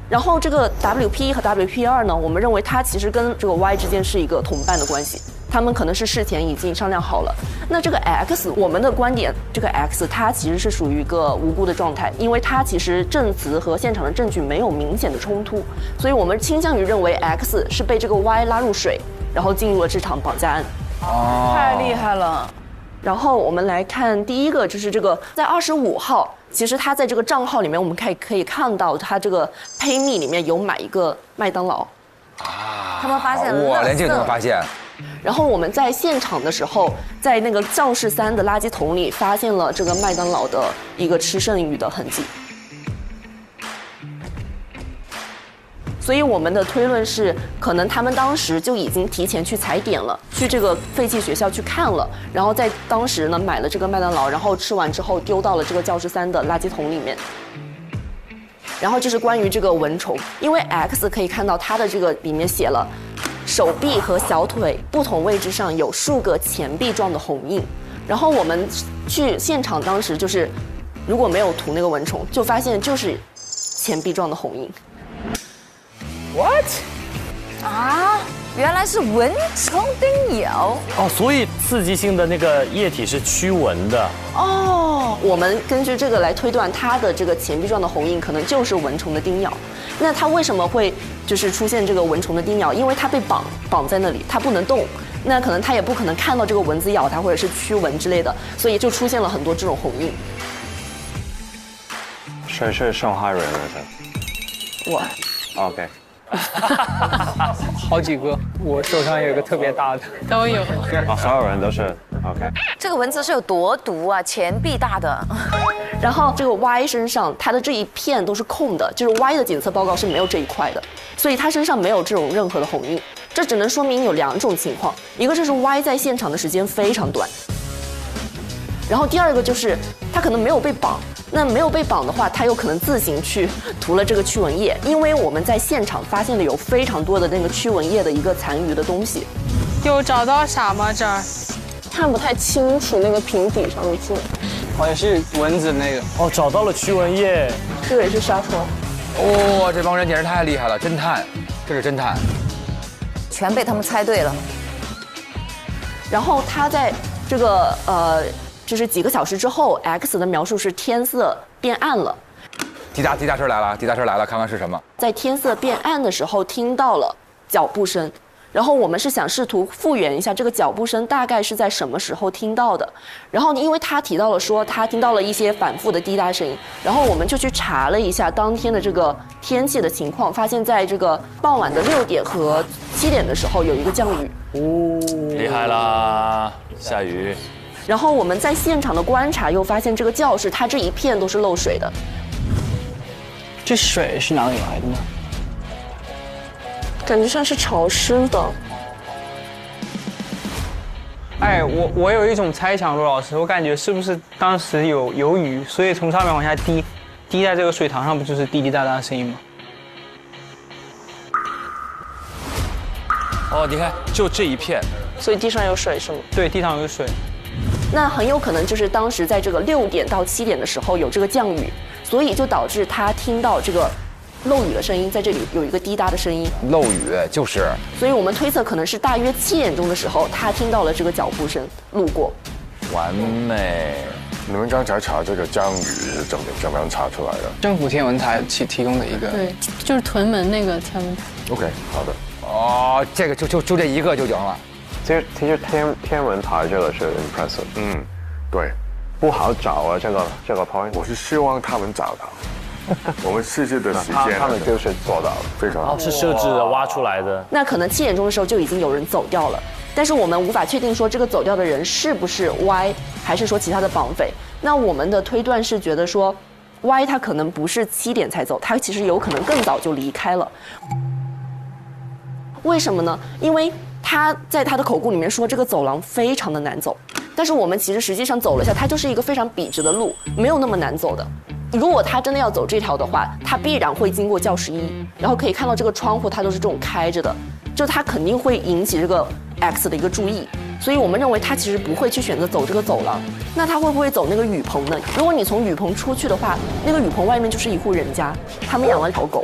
然后这个 WP 和 WP2呢，我们认为他其实跟这个 Y 之间是一个同伴的关系，他们可能是事前已经商量好了。那这个 X， 我们的观点，这个 X 他其实是属于一个无辜的状态，因为他其实证词和现场的证据没有明显的冲突，所以我们倾向于认为 X 是被这个 Y 拉入水，然后进入了这场绑架案。太厉害了。然后我们来看第一个，就是这个在25号，其实他在这个账号里面，我们可以看到他这个 PayMe 里面有买一个麦当劳。他们发现了，我连这个都能发现。然后我们在现场的时候，在那个教室3的垃圾桶里发现了这个麦当劳的一个吃剩余的痕迹。所以我们的推论是，可能他们当时就已经提前去踩点了，去这个废弃学校去看了，然后在当时呢买了这个麦当劳，然后吃完之后丢到了这个教室3的垃圾桶里面。然后就是关于这个蚊虫，因为 X 可以看到它的这个里面写了，手臂和小腿不同位置上有数个钱币状的红印。然后我们去现场当时就是，如果没有涂那个蚊虫，就发现就是钱币状的红印。What？ 啊，原来是蚊虫叮咬哦，所以刺激性的那个液体是驱蚊的哦。我们根据这个来推断，它的这个钱币状的红印可能就是蚊虫的叮咬。那它为什么会就是出现这个蚊虫的叮咬？因为它被绑在那里，它不能动。那可能它也不可能看到这个蚊子咬它，或者是驱蚊之类的，所以就出现了很多这种红印。谁是受害人来的？我。OK。好几个，我手上有一个特别大的，都有。所有人都是 OK。这个蚊子是有多毒啊？钱币大的。然后这个 Y 身上，它的这一片都是空的，就是 Y 的检测报告是没有这一块的，所以他身上没有这种任何的红印。这只能说明有2种情况，一个就是 Y 在现场的时间非常短，然后第二个就是他可能没有被绑。那没有被绑的话，他有可能自行去涂了这个驱蚊液，因为我们在现场发现了有非常多的那个驱蚊液的一个残余的东西。有找到啥吗？这儿看不太清楚那个瓶底上的字，好像是蚊子那个。哦，找到了驱蚊液，这个也是纱窗。哦，这帮人简直太厉害了，侦探，这是侦探，全被他们猜对了。然后他在这个就是几个小时之后 ，X 的描述是天色变暗了。滴答声来了，滴答声来了，看看是什么。在天色变暗的时候，听到了脚步声，然后我们是想试图复原一下这个脚步声大概是在什么时候听到的。然后因为他提到了说他听到了一些反复的滴答声音，然后我们就去查了一下当天的这个天气的情况，发现在这个傍晚的6点和7点的时候有一个降雨。厉害啦，下雨。然后我们在现场的观察又发现这个教室它这一片都是漏水的。这水是哪里来的呢？感觉像是潮湿的。哎，我有一种猜想，罗老师，我感觉是不是当时有雨，所以从上面往下滴在这个水塘上，不就是滴滴答答的声音吗？哦，你看，就这一片，所以地上有水是吗？对，地上有水。那很有可能就是当时在这个6点到7点的时候有这个降雨，所以就导致他听到这个漏雨的声音，在这里有一个滴答的声音。漏雨就是。所以我们推测可能是大约7点钟的时候，他听到了这个脚步声路过。完美。你们刚才查这个降雨是怎么样查出来的？政府天文台提供的一个。对，就是屯门那个天文台。OK， 好的。哦，这个就这一个就行了。其实天文台这个是 impressive。嗯，对，不好找啊，这个 point。我是希望他们找到。我们试试的时间，他们就是做到了，非常好。是设置的挖出来的。那可能7点钟的时候就已经有人走掉了，但是我们无法确定说这个走掉的人是不是 Y， 还是说其他的绑匪。那我们的推断是觉得说 Y 他可能不是7点才走，他其实有可能更早就离开了。为什么呢？因为他在他的口供里面说这个走廊非常的难走，但是我们其实实际上走了一下，它就是一个非常笔直的路，没有那么难走的。如果他真的要走这条的话，他必然会经过教室1，然后可以看到这个窗户它都是这种开着的，就他肯定会引起这个 X 的一个注意，所以我们认为他其实不会去选择走这个走廊。那他会不会走那个雨棚呢？如果你从雨棚出去的话，那个雨棚外面就是一户人家，他们养了条狗，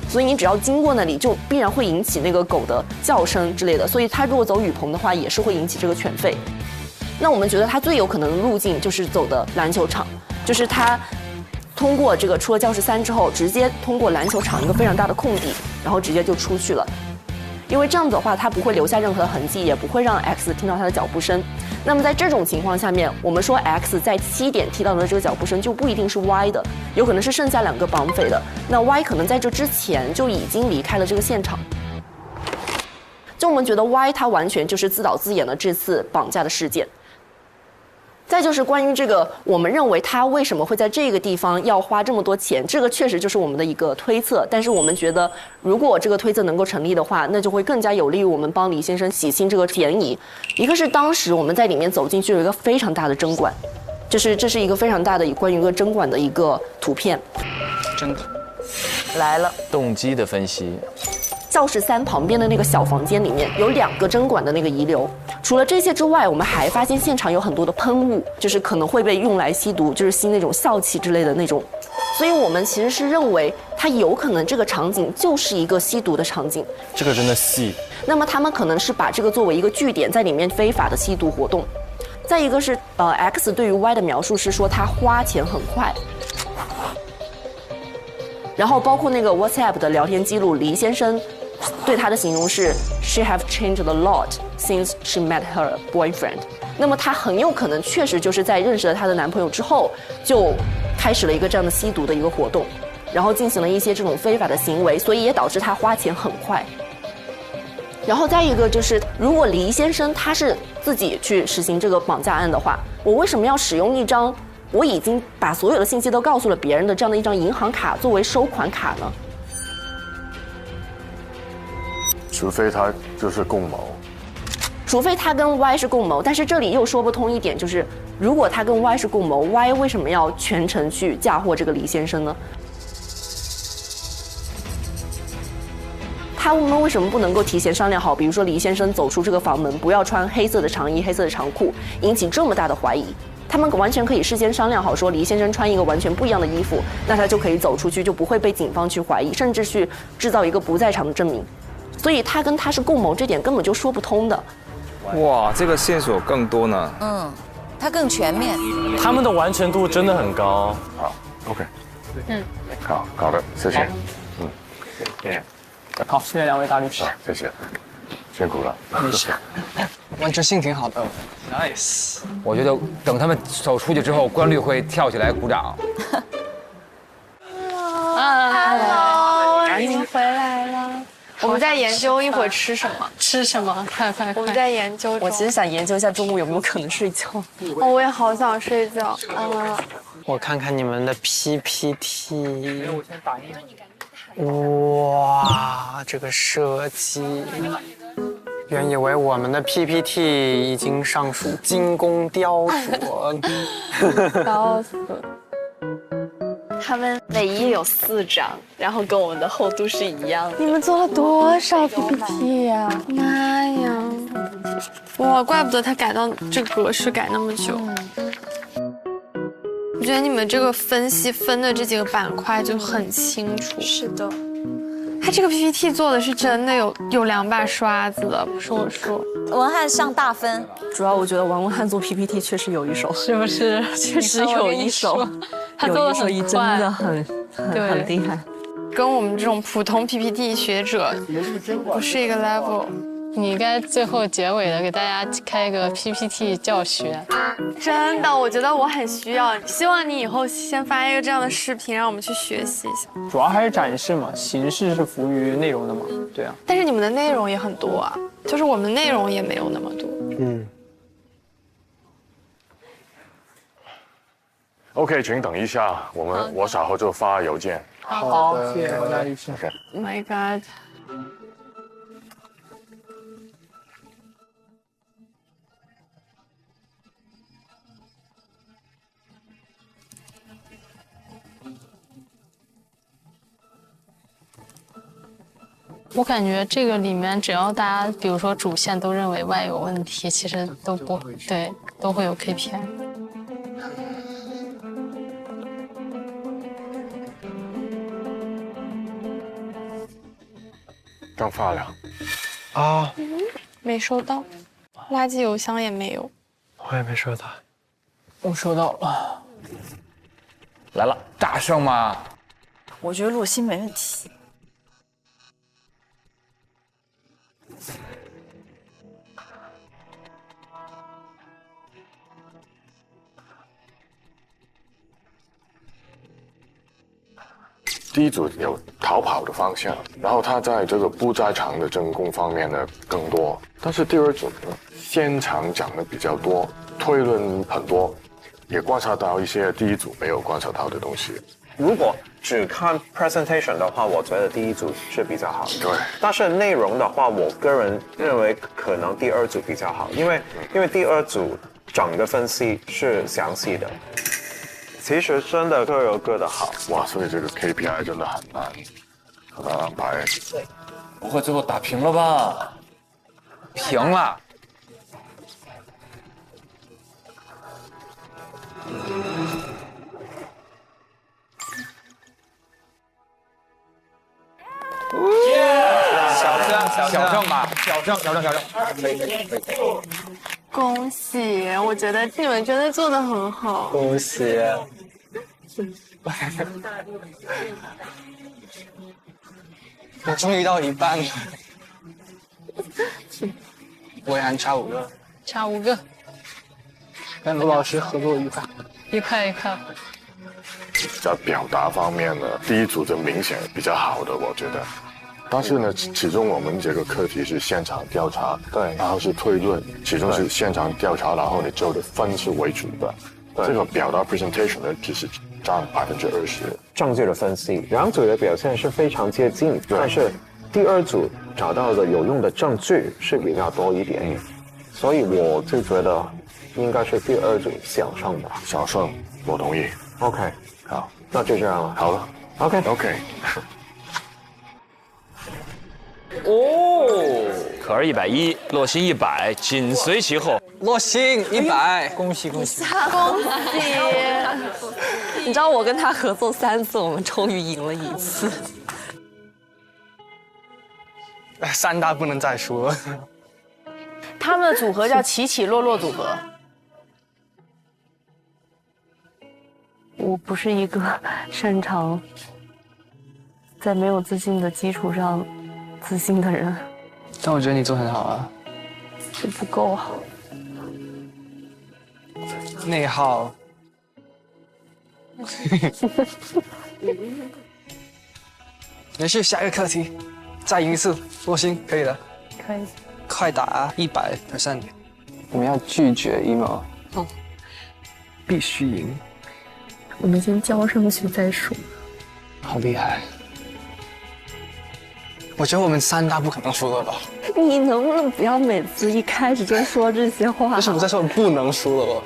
所以你只要经过那里，就必然会引起那个狗的叫声之类的。所以他如果走雨棚的话，也是会引起这个犬吠。那我们觉得他最有可能的路径就是走的篮球场，就是他通过这个出了教室3之后，直接通过篮球场一个非常大的空地，然后直接就出去了。因为这样子的话，他不会留下任何的痕迹，也不会让 X 听到他的脚步声。那么在这种情况下面，我们说 X 在7点听到的这个脚步声就不一定是 Y 的，有可能是剩下2个绑匪的。那 Y 可能在这之前就已经离开了这个现场。就我们觉得 Y 他完全就是自导自演了这次绑架的事件。再就是关于这个，我们认为他为什么会在这个地方要花这么多钱，这个确实就是我们的一个推测。但是我们觉得，如果这个推测能够成立的话，那就会更加有利于我们帮李先生洗清这个嫌疑。一个是当时我们在里面走进去有一个非常大的针管，这是一个非常大的关于一个针管的一个图片。真的来了，动机的分析。教室3旁边的那个小房间里面有2个针管的那个遗留。除了这些之外，我们还发现现场有很多的喷雾，就是可能会被用来吸毒，就是吸那种笑气之类的那种。所以我们其实是认为它有可能这个场景就是一个吸毒的场景。这个真的细。那么他们可能是把这个作为一个据点，在里面非法的吸毒活动。再一个是X 对于 Y 的描述是说他花钱很快。然后包括那个 WhatsApp 的聊天记录，黎先生对他的形容是 She have changed a lot since she met her boyfriend。那么她很有可能确实就是在认识了她的男朋友之后，就开始了一个这样的吸毒的一个活动，然后进行了一些这种非法的行为，所以也导致她花钱很快。然后再一个就是，如果黎先生他是自己去实行这个绑架案的话，我为什么要使用一张我已经把所有的信息都告诉了别人的这样的一张银行卡作为收款卡呢？除非他就是共谋，除非他跟 Y 是共谋，但是这里又说不通一点，就是如果他跟 Y 是共谋 ，Y 为什么要全程去嫁祸这个黎先生呢？他们为什么不能够提前商量好？比如说黎先生走出这个房门，不要穿黑色的长衣、黑色的长裤，引起这么大的怀疑。他们完全可以事先商量好，说黎先生穿一个完全不一样的衣服，那他就可以走出去，就不会被警方去怀疑，甚至去制造一个不在场的证明。所以他跟他是共谋，这点根本就说不通的。哇，这个线索更多呢。嗯，它更全面。他们的完成度真的很高。好 ，OK。嗯，好的，谢谢。好，谢谢2位大律师。谢谢。辛苦了。没事，完成性挺好的 ，nice。我觉得等他们走出去之后，关律会跳起来鼓掌。Hello， 你们回来了。我们在研究一会儿吃什么？吃什么？快！我们在研究。我其实想研究一下中午有没有可能睡觉。哦，我也好想睡觉。我看看你们的 PPT。我先打印。哇，这个设计，原以为我们的 PPT 已经上属精工雕琢，笑死。他们每一页有4张，然后跟我们的厚度是一样的。你们做了多少 PPT 呀？妈呀！哇，怪不得他改到这个格式改那么久。我觉得你们这个分析分的这几个板块就很清楚。是的。他这个 PPT 做的是真的有2把刷子的，不是我说。文翰上大分，主要我觉得王文翰做 PPT 确实有一手，是不是？确实有一手，他做的很真的很厉害，跟我们这种普通 PPT 学者不是一个 level。你应该最后结尾的给大家开一个 PPT 教学。真的，我觉得我很需要，希望你以后先发一个这样的视频，让我们去学习一下。主要还是展示嘛，形式是服务于内容的嘛，对啊。但是你们的内容也很多啊，就是我们内容也没有那么多。OK， 请等一下，我稍后就发邮件。好，谢谢大家律师。 Oh my god。我感觉这个里面，只要大家比如说主线都认为 Y 有问题，其实都不对，都会有 KPI。刚发了。啊，没收到，垃圾邮箱也没有。我也没收到。我收到了。来了，大胜吗？我觉得洛星没问题。第一组有逃跑的方向，然后他在这个不在场的真空方面呢更多，但是第二组呢现场讲的比较多，推论很多，也观察到一些第一组没有观察到的东西。如果只看 presentation 的话，我觉得第一组是比较好的。对，但是内容的话，我个人认为可能第二组比较好，因为第二组整个分析是详细的。其实真的各有各的好。哇，所以这个 KPI 真的很难安排。不会最后打平了吧？平了。小郑吧，小郑。恭喜！我觉得你们真的做得很好。恭喜！我终于到一半了。我也还差5个。差5个。跟卢老师合作愉快。愉快。在表达方面呢，第一组就明显比较好的，我觉得。但是呢，始终我们这个课题是现场调查，对，然后是推论，始终是现场调查，然后你做的分是为主的。这个表达 presentation 呢，只是占20%。证据的分析，两组的表现是非常接近，但是第二组找到的有用的证据是比较多一点，所以我就觉得应该是第二组小胜吧。小胜，我同意。OK， 好，那就这样了。好了 ，OK。哦，可儿110，洛星100，紧随其后。洛星100，恭喜！恭喜！你知道我跟他合作3次，我们终于赢了1次。3大不能再输了。他们的组合叫起起落落组合。我不是一个擅长在没有自信的基础上自信的人，但我觉得你做很好啊。就不够好。内耗。没事，下一个课题，再赢一次，洛星可以的。可以。快打100%。我们要拒绝 emo。好。必须赢。我们先交上去再说。好厉害！我觉得我们3大不可能输了吧？你能不能不要每次一开始就说这些话？为什么在说不能输了哦？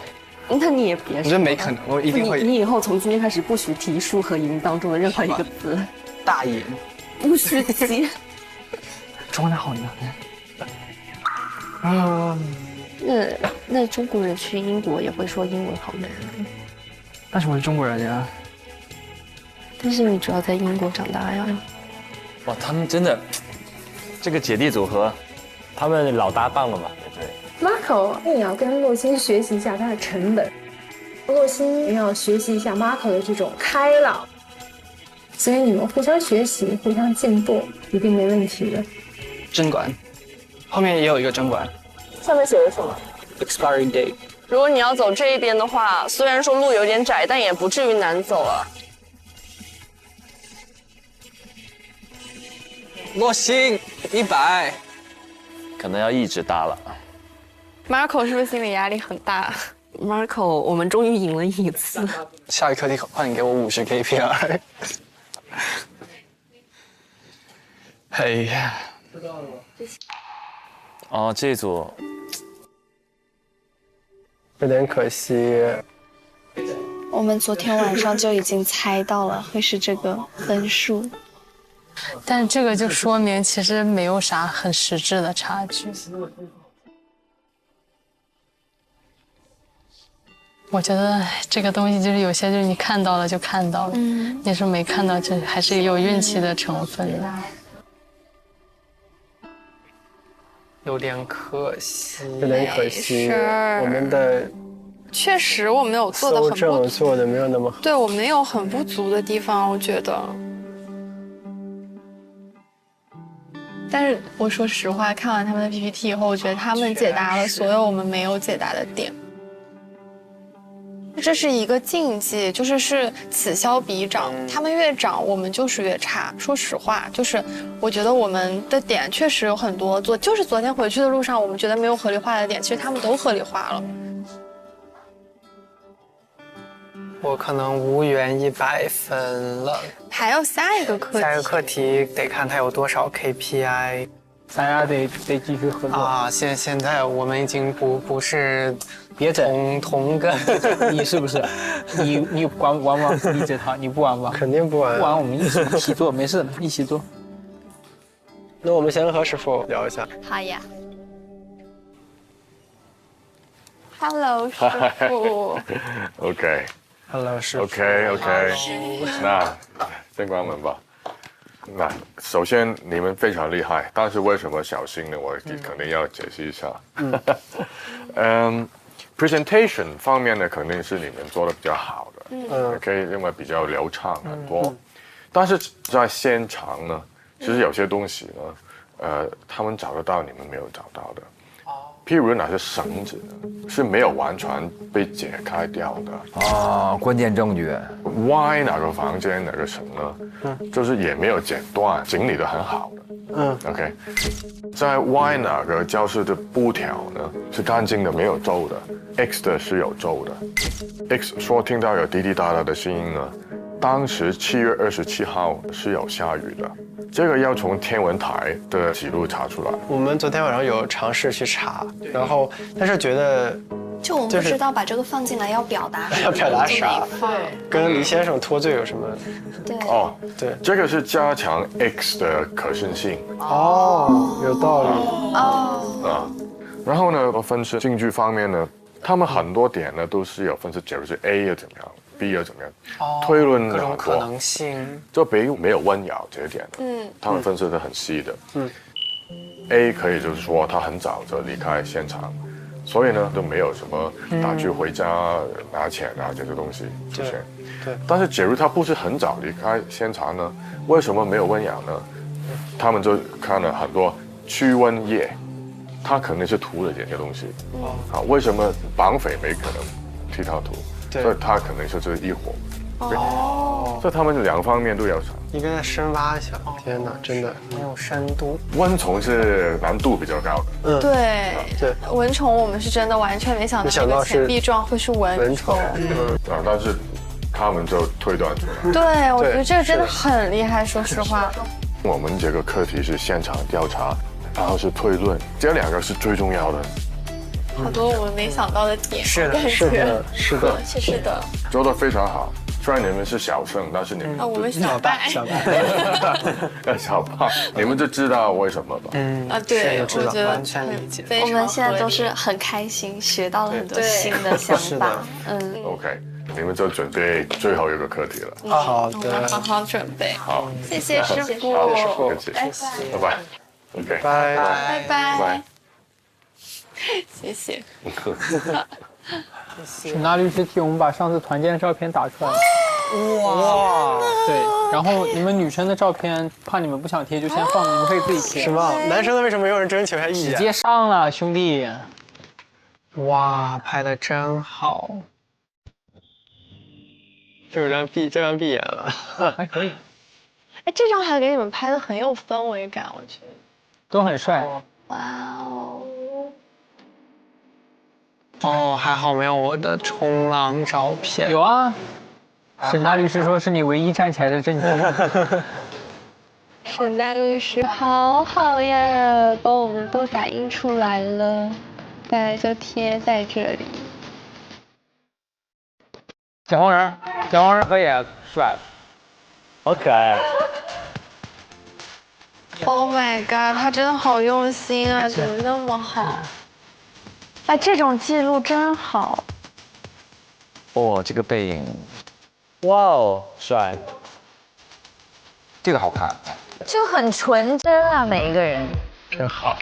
那你也别说。我觉得没可能，我一定会。你以后从今天开始不许提输和赢当中的任何一个字。大赢。不许提。中文好难啊！那中国人去英国也会说英文好难。但是我是中国人呀。但是你主要在英国长大呀。哇，他们真的，这个姐弟组合，他们老搭档了嘛？对。Marco， 你要跟洛星学习一下他的沉稳，洛星也要学习一下 Marco 的这种开朗，所以你们互相学习，互相进步，一定没问题的。针管，后面也有一个针管。上面写的什么 ？Expiring date。如果你要走这一边的话，虽然说路有点窄，但也不至于难走了。洛星100，可能要一直搭了。Marco 是不是心理压力很大 ？Marco， 我们终于赢了一次。下一课题换你给我50 KPI。哎呀，哦，这一组有点可惜。我们昨天晚上就已经猜到了会是这个分数。但这个就说明其实没有啥很实质的差距。我觉得这个东西就是有些就是你看到了就看到了，你是没看到就还是有运气的成分的。有点可惜，有点可惜，我们的确实我们有做的很不足，做的没有那么好。对，我们有很不足的地方，我觉得。但是我说实话，看完他们的 PPT 以后，我觉得他们解答了所有我们没有解答的点。这是一个禁忌，是此消彼长，他们越长，我们就是越差。说实话，我觉得我们的点确实有很多，昨天回去的路上，我们觉得没有合理化的点，其实他们都合理化了。我可能无缘100分了。还有下一个课题，下一个课题得看它有多少 KPI， 咱俩得继续合作啊！现在我们已经不是别整同个，你是不是？你玩吗？你这套你不玩吧？肯定不玩。不玩我们一起做，没事的，一起做。那我们先和师傅聊一下。好呀。Hello， 师傅。OK。Hello， 师傅。OK， 那先关门吧。那首先你们非常厉害，但是为什么小心呢？我肯定要解释一下。presentation 方面呢，肯定是你们做的比较好的，可以认为比较流畅很多。但是在现场呢，其实有些东西呢，他们找得到，你们没有找到的。譬如哪些绳子是没有完全被解开掉的啊，关键证据。Y 哪个房间哪个绳呢？就是也没有剪断，整理得很好的。OK， 在 Y 哪个教室的布条呢是干净的，没有皱的 ，X 的是有皱的。X 说听到有滴滴答答的声音呢，当时7月27号是有下雨的。这个要从天文台的记录查出来。我们昨天晚上有尝试去查，然后但是觉得，就我们不知道把这个放进来要表达要表达啥，跟黎先生脱罪有什么？对哦，对，这个是加强 X 的可信性。哦，有道理。哦，然后呢，分析证据方面呢，他们很多点呢都是有分析，假如是 A 又怎么样。B 又怎么样？推论各种可能性，就比如没有温咬这一点的，他们分析得很细的。A 可以就是说他很早就离开现场，所以呢都没有什么打去回家拿钱啊这些东西出现。对。但是假如他不是很早离开现场呢，为什么没有温咬呢？他们就看了很多驱蚊液，它可能是涂了这些东西。啊，为什么绑匪没可能替他涂？所以他可能就是一伙。哦，所以他们两方面都要查。一个在深挖一下，天哪，真的没有深度。蚊虫是难度比较高的。对对，蚊虫我们是真的完全没想到那个钱币状会是蚊虫。但是他们就推断出来。对，我觉得这个真的很厉害，说实话。我们这个课题是现场调查，然后是推论，这两个是最重要的。好多我们没想到的点。是的，是的，是的，是的。做得非常好。虽然你们是小胜，但是你们我们小败，小败，你们就知道为什么吧？对，我觉得完全理解。我们现在都是很开心，学到了很多新的想法。OK， 你们就准备最后一个课题了。好的，好好准备。好，谢谢师傅。好，客气，拜拜。OK， 拜拜。谢谢。沈大律师替我们把上次团建的照片打出来了。哇！对，然后你们女生的照片，怕你们不想贴，就先放，你们可以自己贴。什么？男生的为什么没有人征求一下意见？直接上了，兄弟！哇，拍的真好。这张闭眼了，还可以。哎，这张还给你们拍的很有氛围感，我觉得都很帅。哇哦！哦，还好没有我的冲浪照片。有啊，沈大律师说是你唯一站起来的证据。沈大律师好好呀，帮我们都打印出来了，大家就贴在这里。小黄人可以帅，好可爱。Oh my god， 他真的好用心啊，怎么那么好？哎，这种记录真好。这个背影，哇哦，帅。这个好看，就很纯真啊，每一个人。真好，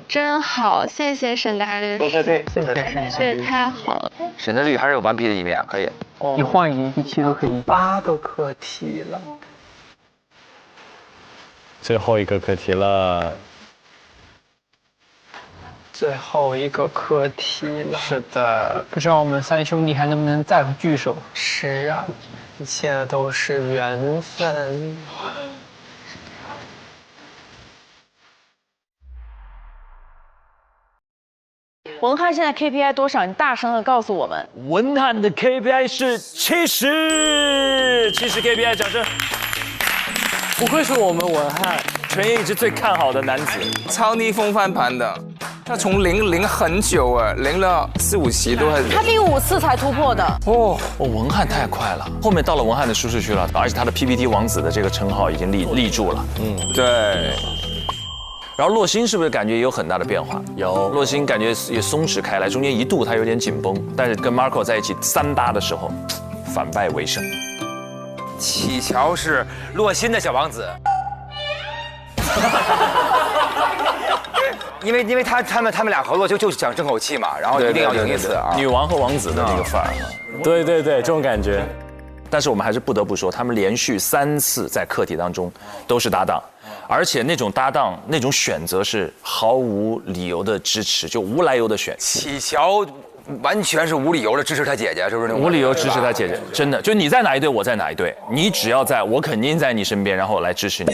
真好，谢谢沈大律师。对，谢谢。这也太好了。沈大律师还是有顽皮的一面，可以。一换一期都可以。8个课题了。最后一个课题了。最后一个课题了。是的，不知道我们三兄弟还能不能再聚首？是啊，一切都是缘分。文翰现在 KPI 多少？你大声的告诉我们。文翰的 KPI 是70 KPI， 掌声！不愧是我们文翰，全业一直最看好的男子，超逆风翻盘的。他从零很久零了4、5期都还。他第5次才突破的。文翰太快了，后面到了文翰的舒适区了，而且他的 PPT 王子的这个称号已经立住了。对。然后洛星是不是感觉也有很大的变化？有，洛星感觉也松弛开来，中间一度他有点紧绷，但是跟 Marco 在一起3-8的时候，反败为胜。启乔是洛星的小王子。因为他们俩合作就是想争口气嘛，然后一定要赢一次啊！女王和王子的那个范儿，对，这种感觉。但是我们还是不得不说，他们连续3次在课题当中都是搭档，而且那种搭档那种选择是毫无理由的支持，就无来由的选。启乔完全是无理由的支持他姐姐，是不是？无理由支持他姐姐，真的，就你在哪一队，我在哪一队，你只要在我肯定在你身边，然后来支持你。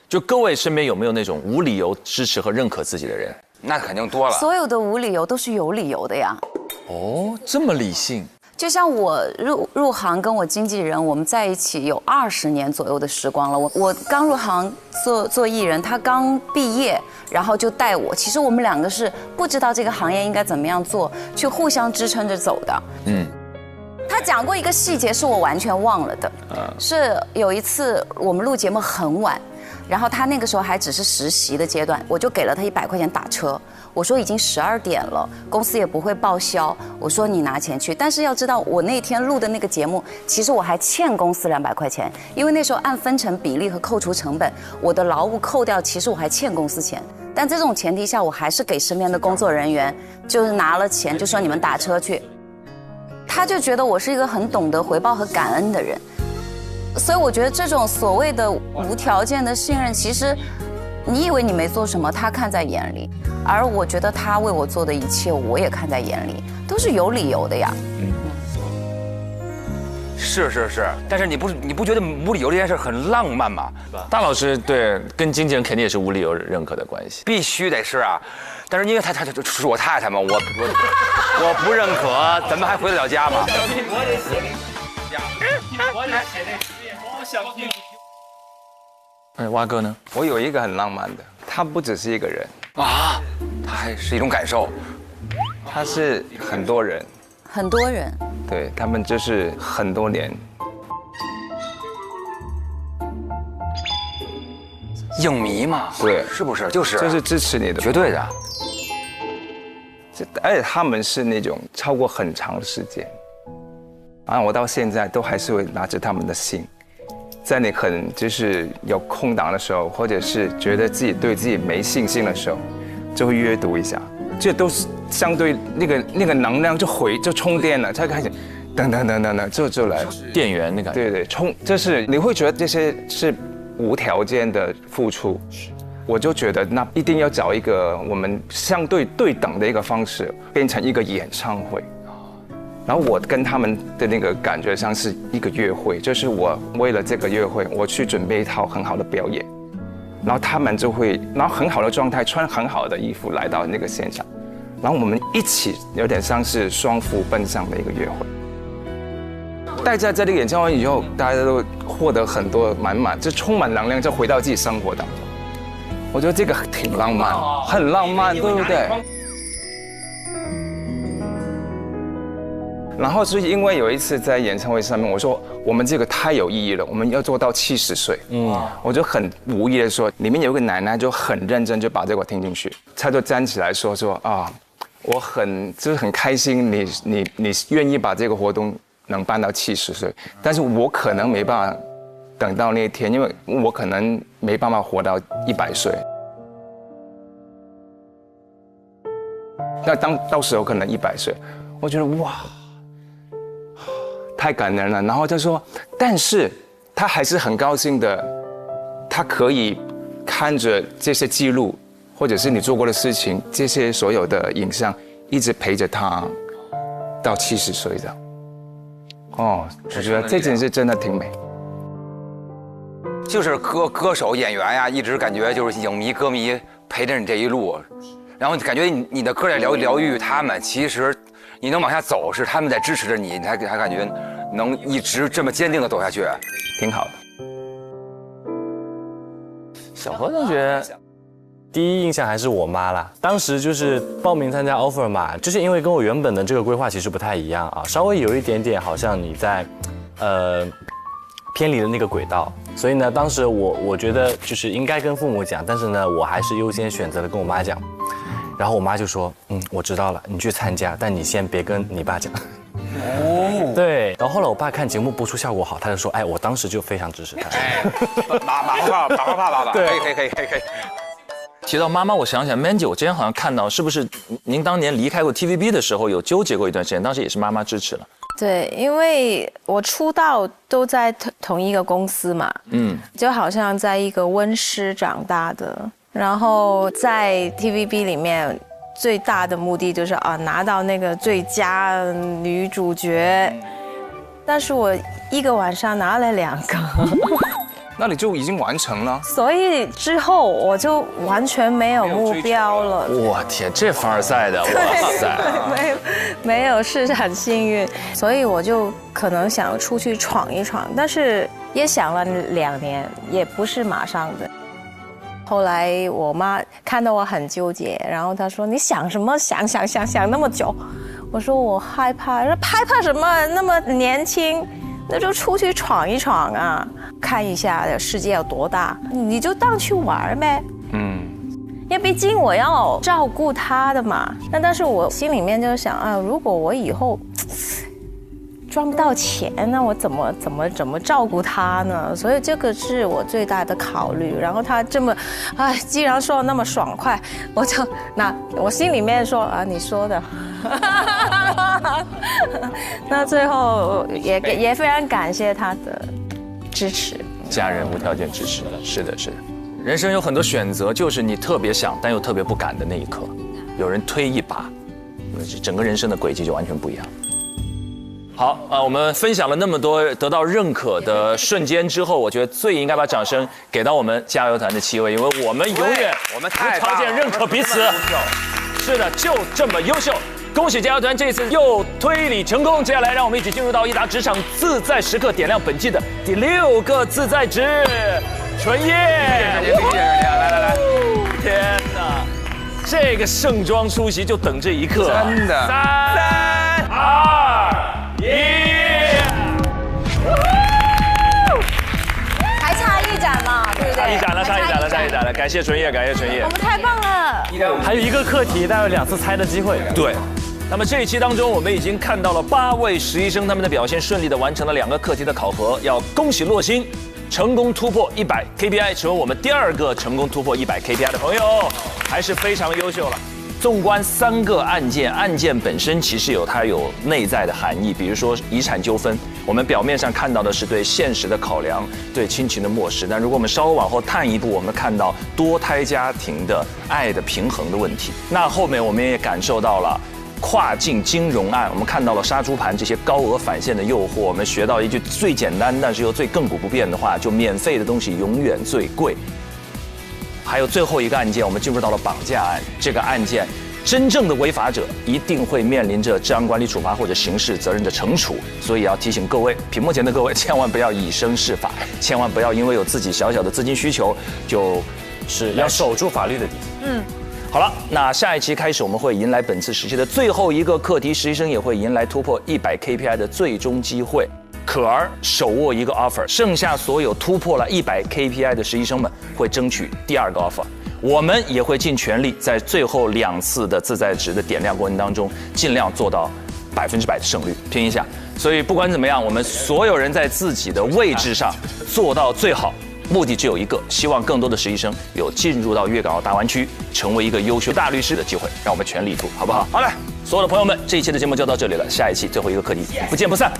就各位身边有没有那种无理由支持和认可自己的人？那肯定多了。所有的无理由都是有理由的呀。这么理性。就像我入行跟我经纪人，我们在一起有20年左右的时光了。我刚入行做艺人，他刚毕业，然后就带我。其实我们2个是不知道这个行业应该怎么样做，去互相支撑着走的。他讲过一个细节是我完全忘了的，是有一次我们录节目很晚，然后他那个时候还只是实习的阶段，我就给了他100块钱打车。我说已经12点了，公司也不会报销，我说你拿钱去。但是要知道，我那天录的那个节目，其实我还欠公司200块钱，因为那时候按分成比例和扣除成本，我的劳务扣掉，其实我还欠公司钱。但这种前提下，我还是给身边的工作人员就是拿了钱，就说你们打车去。他就觉得我是一个很懂得回报和感恩的人，所以我觉得这种所谓的无条件的信任，其实你以为你没做什么，他看在眼里，而我觉得他为我做的一切，我也看在眼里，都是有理由的呀。是，但是你不觉得无理由这件事很浪漫吗？大老师对跟经纪人肯定也是无理由认可的关系，必须得是啊。但是因为他是我太太嘛，我不认可，咱们还回得了家吗？蛙哥呢？我有一个很浪漫的，他不只是一个人啊，他还是一种感受，他是很多人。很多人，对他们就是很多年。影迷嘛，对，是不是？就是支持你的，绝对的。而且他们是那种超过很长的时间，然后我到现在都还是会拿着他们的信，在你可能就是有空档的时候，或者是觉得自己对自己没信心的时候，就会阅读一下。这都是相对那个能量就充电了，才开始等就来电源那个。对，就是你会觉得这些是无条件的付出，我就觉得那一定要找一个我们相对对等的一个方式，变成一个演唱会。然后我跟他们的那个感觉像是一个约会，就是我为了这个约会，我去准备一套很好的表演。然后他们就会，然后很好的状态，穿很好的衣服来到那个现场，然后我们一起有点像是双福奔向的一个约会。大家在这个演唱会以后，大家都获得很多满，就充满能量，就回到自己生活当中。我觉得这个挺浪漫，很浪漫，对不对？然后是因为有一次在演唱会上面，我说我们这个太有意义了，我们要做到70岁。我就很无意的说，里面有一个奶奶就很认真就把这个听进去，她就站起来说啊，我很开心你愿意把这个活动能办到70岁，但是我可能没办法等到那一天，因为我可能没办法活到100岁。那到时候可能100岁，我觉得哇。太感人了，然后他说，但是他还是很高兴的，他可以看着这些记录，或者是你做过的事情，这些所有的影像，一直陪着他到70岁的。哦，我觉得这件事真的挺美。就是歌手演员呀，一直感觉就是影迷歌迷陪着你这一路，然后感觉你的歌在疗愈他们，其实。你能往下走，是他们在支持着你，你还感觉能一直这么坚定的走下去，挺好的。小何同学，第一印象还是我妈啦。当时就是报名参加 offer 嘛，就是因为跟我原本的这个规划其实不太一样啊，稍微有一点点好像你在偏离了那个轨道，所以呢，当时我觉得就是应该跟父母讲，但是呢，我还是优先选择了跟我妈讲。然后我妈就说，我知道了，你去参加，但你先别跟你爸讲。哦，对。然后后来我爸看节目播出效果好，他就说，我当时就非常支持他。马后炮，对，可以。提到妈妈，我想起来 Mandy， 我之前好像看到，是不是您当年离开过 TVB 的时候有纠结过一段时间？当时也是妈妈支持了。对，因为我出道都在同一个公司嘛，就好像在一个温室长大的。然后在 TVB 里面，最大的目的就是拿到那个最佳女主角，但是我一个晚上拿了2个，那你就已经完成了。所以之后我就完全没有目标了。我天，这凡尔赛的，哇塞！没有，是很幸运，所以我就可能想出去闯一闯，但是也想了2年，也不是马上的。后来我妈看到我很纠结，然后她说：“你想什么？想那么久。”我说：“我害怕。”说：“害怕什么？那么年轻，那就出去闯一闯啊，看一下世界有多大，你就当去玩呗。”因为毕竟我要照顾她的嘛。但是我心里面就想如果我以后赚不到钱，那我怎么照顾他呢？所以这个是我最大的考虑。然后他这么，既然说那么爽快，我心里面说你说的。那最后也非常感谢他的支持。家人无条件支持的，是的。人生有很多选择，就是你特别想但又特别不敢的那一刻，有人推一把，整个人生的轨迹就完全不一样。好啊，我们分享了那么多得到认可的瞬间之后，我觉得最应该把掌声给到我们加油团的7位，因为我们永远无条件认可彼此。是的，就这么优秀。恭喜加油团这次又推理成功。接下来让我们一起进入到益达职场自在时刻，点亮本季的第6个自在值，纯叶。来，天哪，这个盛装出席就等这一刻，真的。3、2、1，还差1展嘛，对不对？差一展了，感谢纯叶，我们太棒了。还有1个课题，大概有2次猜的机会。对。那么这一期当中，我们已经看到了8位实习生，他们的表现顺利地完成了2个课题的考核。要恭喜洛星，成功突破100 KPI， 成为我们第2个成功突破100 KPI 的朋友，还是非常优秀了。纵观3个案件本身其实它有内在的含义，比如说遗产纠纷，我们表面上看到的是对现实的考量，对亲情的漠视，但如果我们稍微往后探一步，我们看到多胎家庭的爱的平衡的问题。那后面我们也感受到了跨境金融案，我们看到了杀猪盘这些高额返现的诱惑，我们学到一句最简单但是又最亘古不变的话，就免费的东西永远最贵。还有最后一个案件，我们进入到了绑架案。这个案件，真正的违法者一定会面临着治安管理处罚或者刑事责任的惩处。所以要提醒各位，屏幕前的各位，千万不要以身试法，千万不要因为有自己小小的资金需求，就是要守住法律的底线。好了，那下一期开始，我们会迎来本次实习的最后一个课题，实习生也会迎来突破100 KPI 的最终机会。可儿手握1个 offer， 剩下所有突破了100 KPI 的实习生们会争取第2个 offer。我们也会尽全力在最后2次的自在值的点亮过程当中，尽量做到100%的胜率，拼一下。所以不管怎么样，我们所有人在自己的位置上做到最好。目的只有一个，希望更多的实习生有进入到粤港澳大湾区，成为一个优秀大律师的机会，让我们全力以赴，好不好？好嘞，所有的朋友们，这一期的节目就到这里了，下一期最后一个课题，不见不散。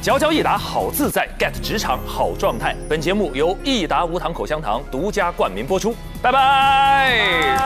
佼佼益达好自在 ，get 职场好状态。本节目由益达无糖口香糖独家冠名播出，拜拜。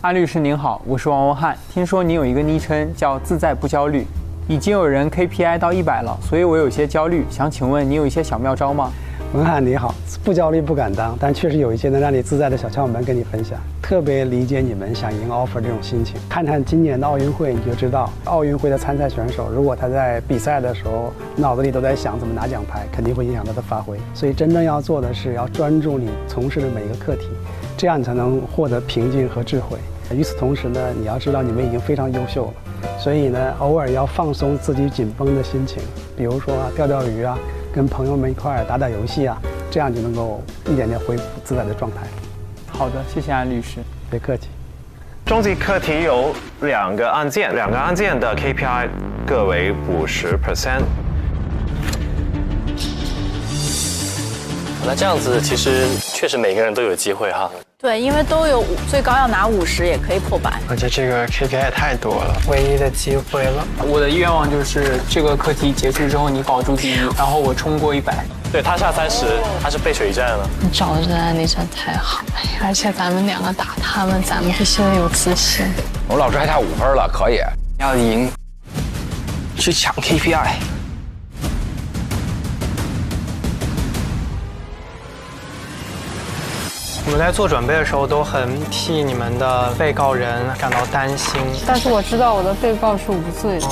安律师您好，我是王文翰。听说你有一个昵称叫自在不焦虑，已经有人 KPI 到100了，所以我有些焦虑，想请问你有一些小妙招吗？文翰你好，不焦虑不敢当，但确实有一些能让你自在的小窍门跟你分享。特别理解你们想赢 offer 这种心情。看看今年的奥运会，你就知道奥运会的参赛选手，如果他在比赛的时候脑子里都在想怎么拿奖牌，肯定会影响他的发挥。所以真正要做的是要专注你从事的每一个课题，这样你才能获得平静和智慧。与此同时呢，你要知道你们已经非常优秀了，所以呢，偶尔要放松自己紧绷的心情，比如说钓钓鱼啊，跟朋友们一块打打游戏啊，这样就能够一点点恢复自在的状态。好的，谢谢安律师。别客气。终极课题有2个案件，2个案件的 KPI 各为50%。那这样子其实确实每个人都有机会哈。对，因为都有最高要拿50，也可以破100。而且这个 KPI 也太多了，唯一的机会了。我的愿望就是这个课题结束之后你保住第1，然后我冲过100。对，他下30，他是背水一战了。你找的这个案例真太好，而且咱们2个打他们，咱们必须得有自信。我老师还差5分了，可以。要赢，去抢 KPI。我们在做准备的时候都很替你们的被告人感到担心，但是我知道我的被告是无罪的。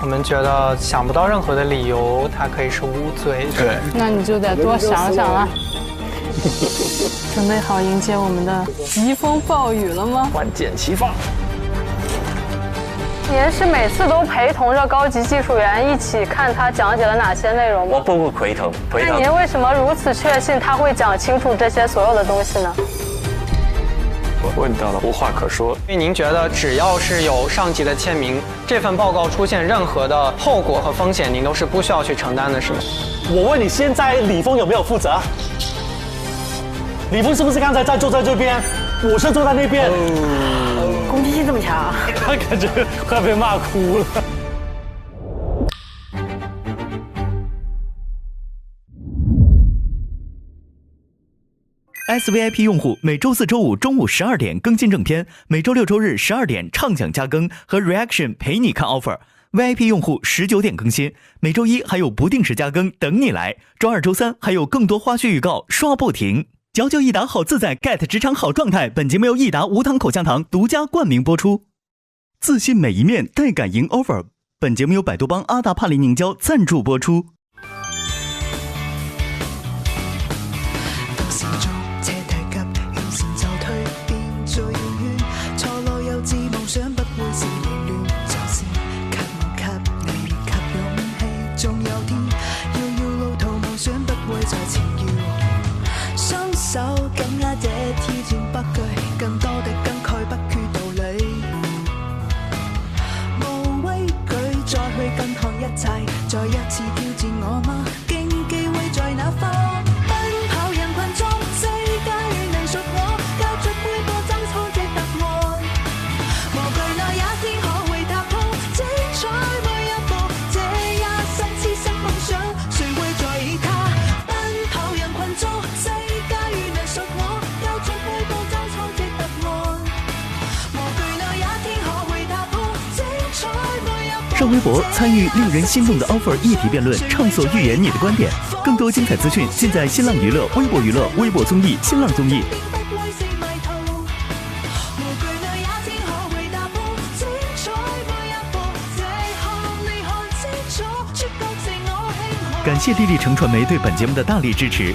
我们觉得想不到任何的理由，他可以是无罪。对，那你就得多想想了。准备好迎接我们的疾风暴雨了吗？关键期放。您是每次都陪同着高级技术员一起看他讲解了哪些内容吗？我不陪同。那您为什么如此确信他会讲清楚这些所有的东西呢？我问到了，无话可说。因为您觉得只要是有上级的签名，这份报告出现任何的后果和风险，您都是不需要去承担的，是吗？我问你，现在李峰有没有负责？李峰是不是刚才在坐在这边？我是坐在那边。攻击性这么强，他感觉快被骂哭了。SVIP 用户每周四、周五中午12点更新正片，每周六、周日12点畅享加更和 Reaction 陪你看 offer。VIP 用户19点更新，每周一还有不定时加更等你来，周二、周三还有更多花絮预告刷不停。99益达好自在 ，get 职场好状态。本节目由益达无糖口香糖独家冠名播出。自信每一面，带感赢 offer。本节目由百度帮阿达帕林凝胶赞助播出。手緊握這挑戰不懼，更多的感慨不缺道理，無畏懼再去跟看一切，再一次挑戰我嗎？競技會在哪方？奔跑人群中，世界能屬我，交出每個爭錯的答案，無懼那一天可會踏破，精彩每一步，這一生痴心夢想，誰會在意它？奔跑人群中。上微博参与令人心动的 offer 议题辩论，畅所欲言你的观点。更多精彩资讯尽在新浪娱乐、微博娱乐、微博综艺、新浪综艺。感谢丽丽城传媒对本节目的大力支持。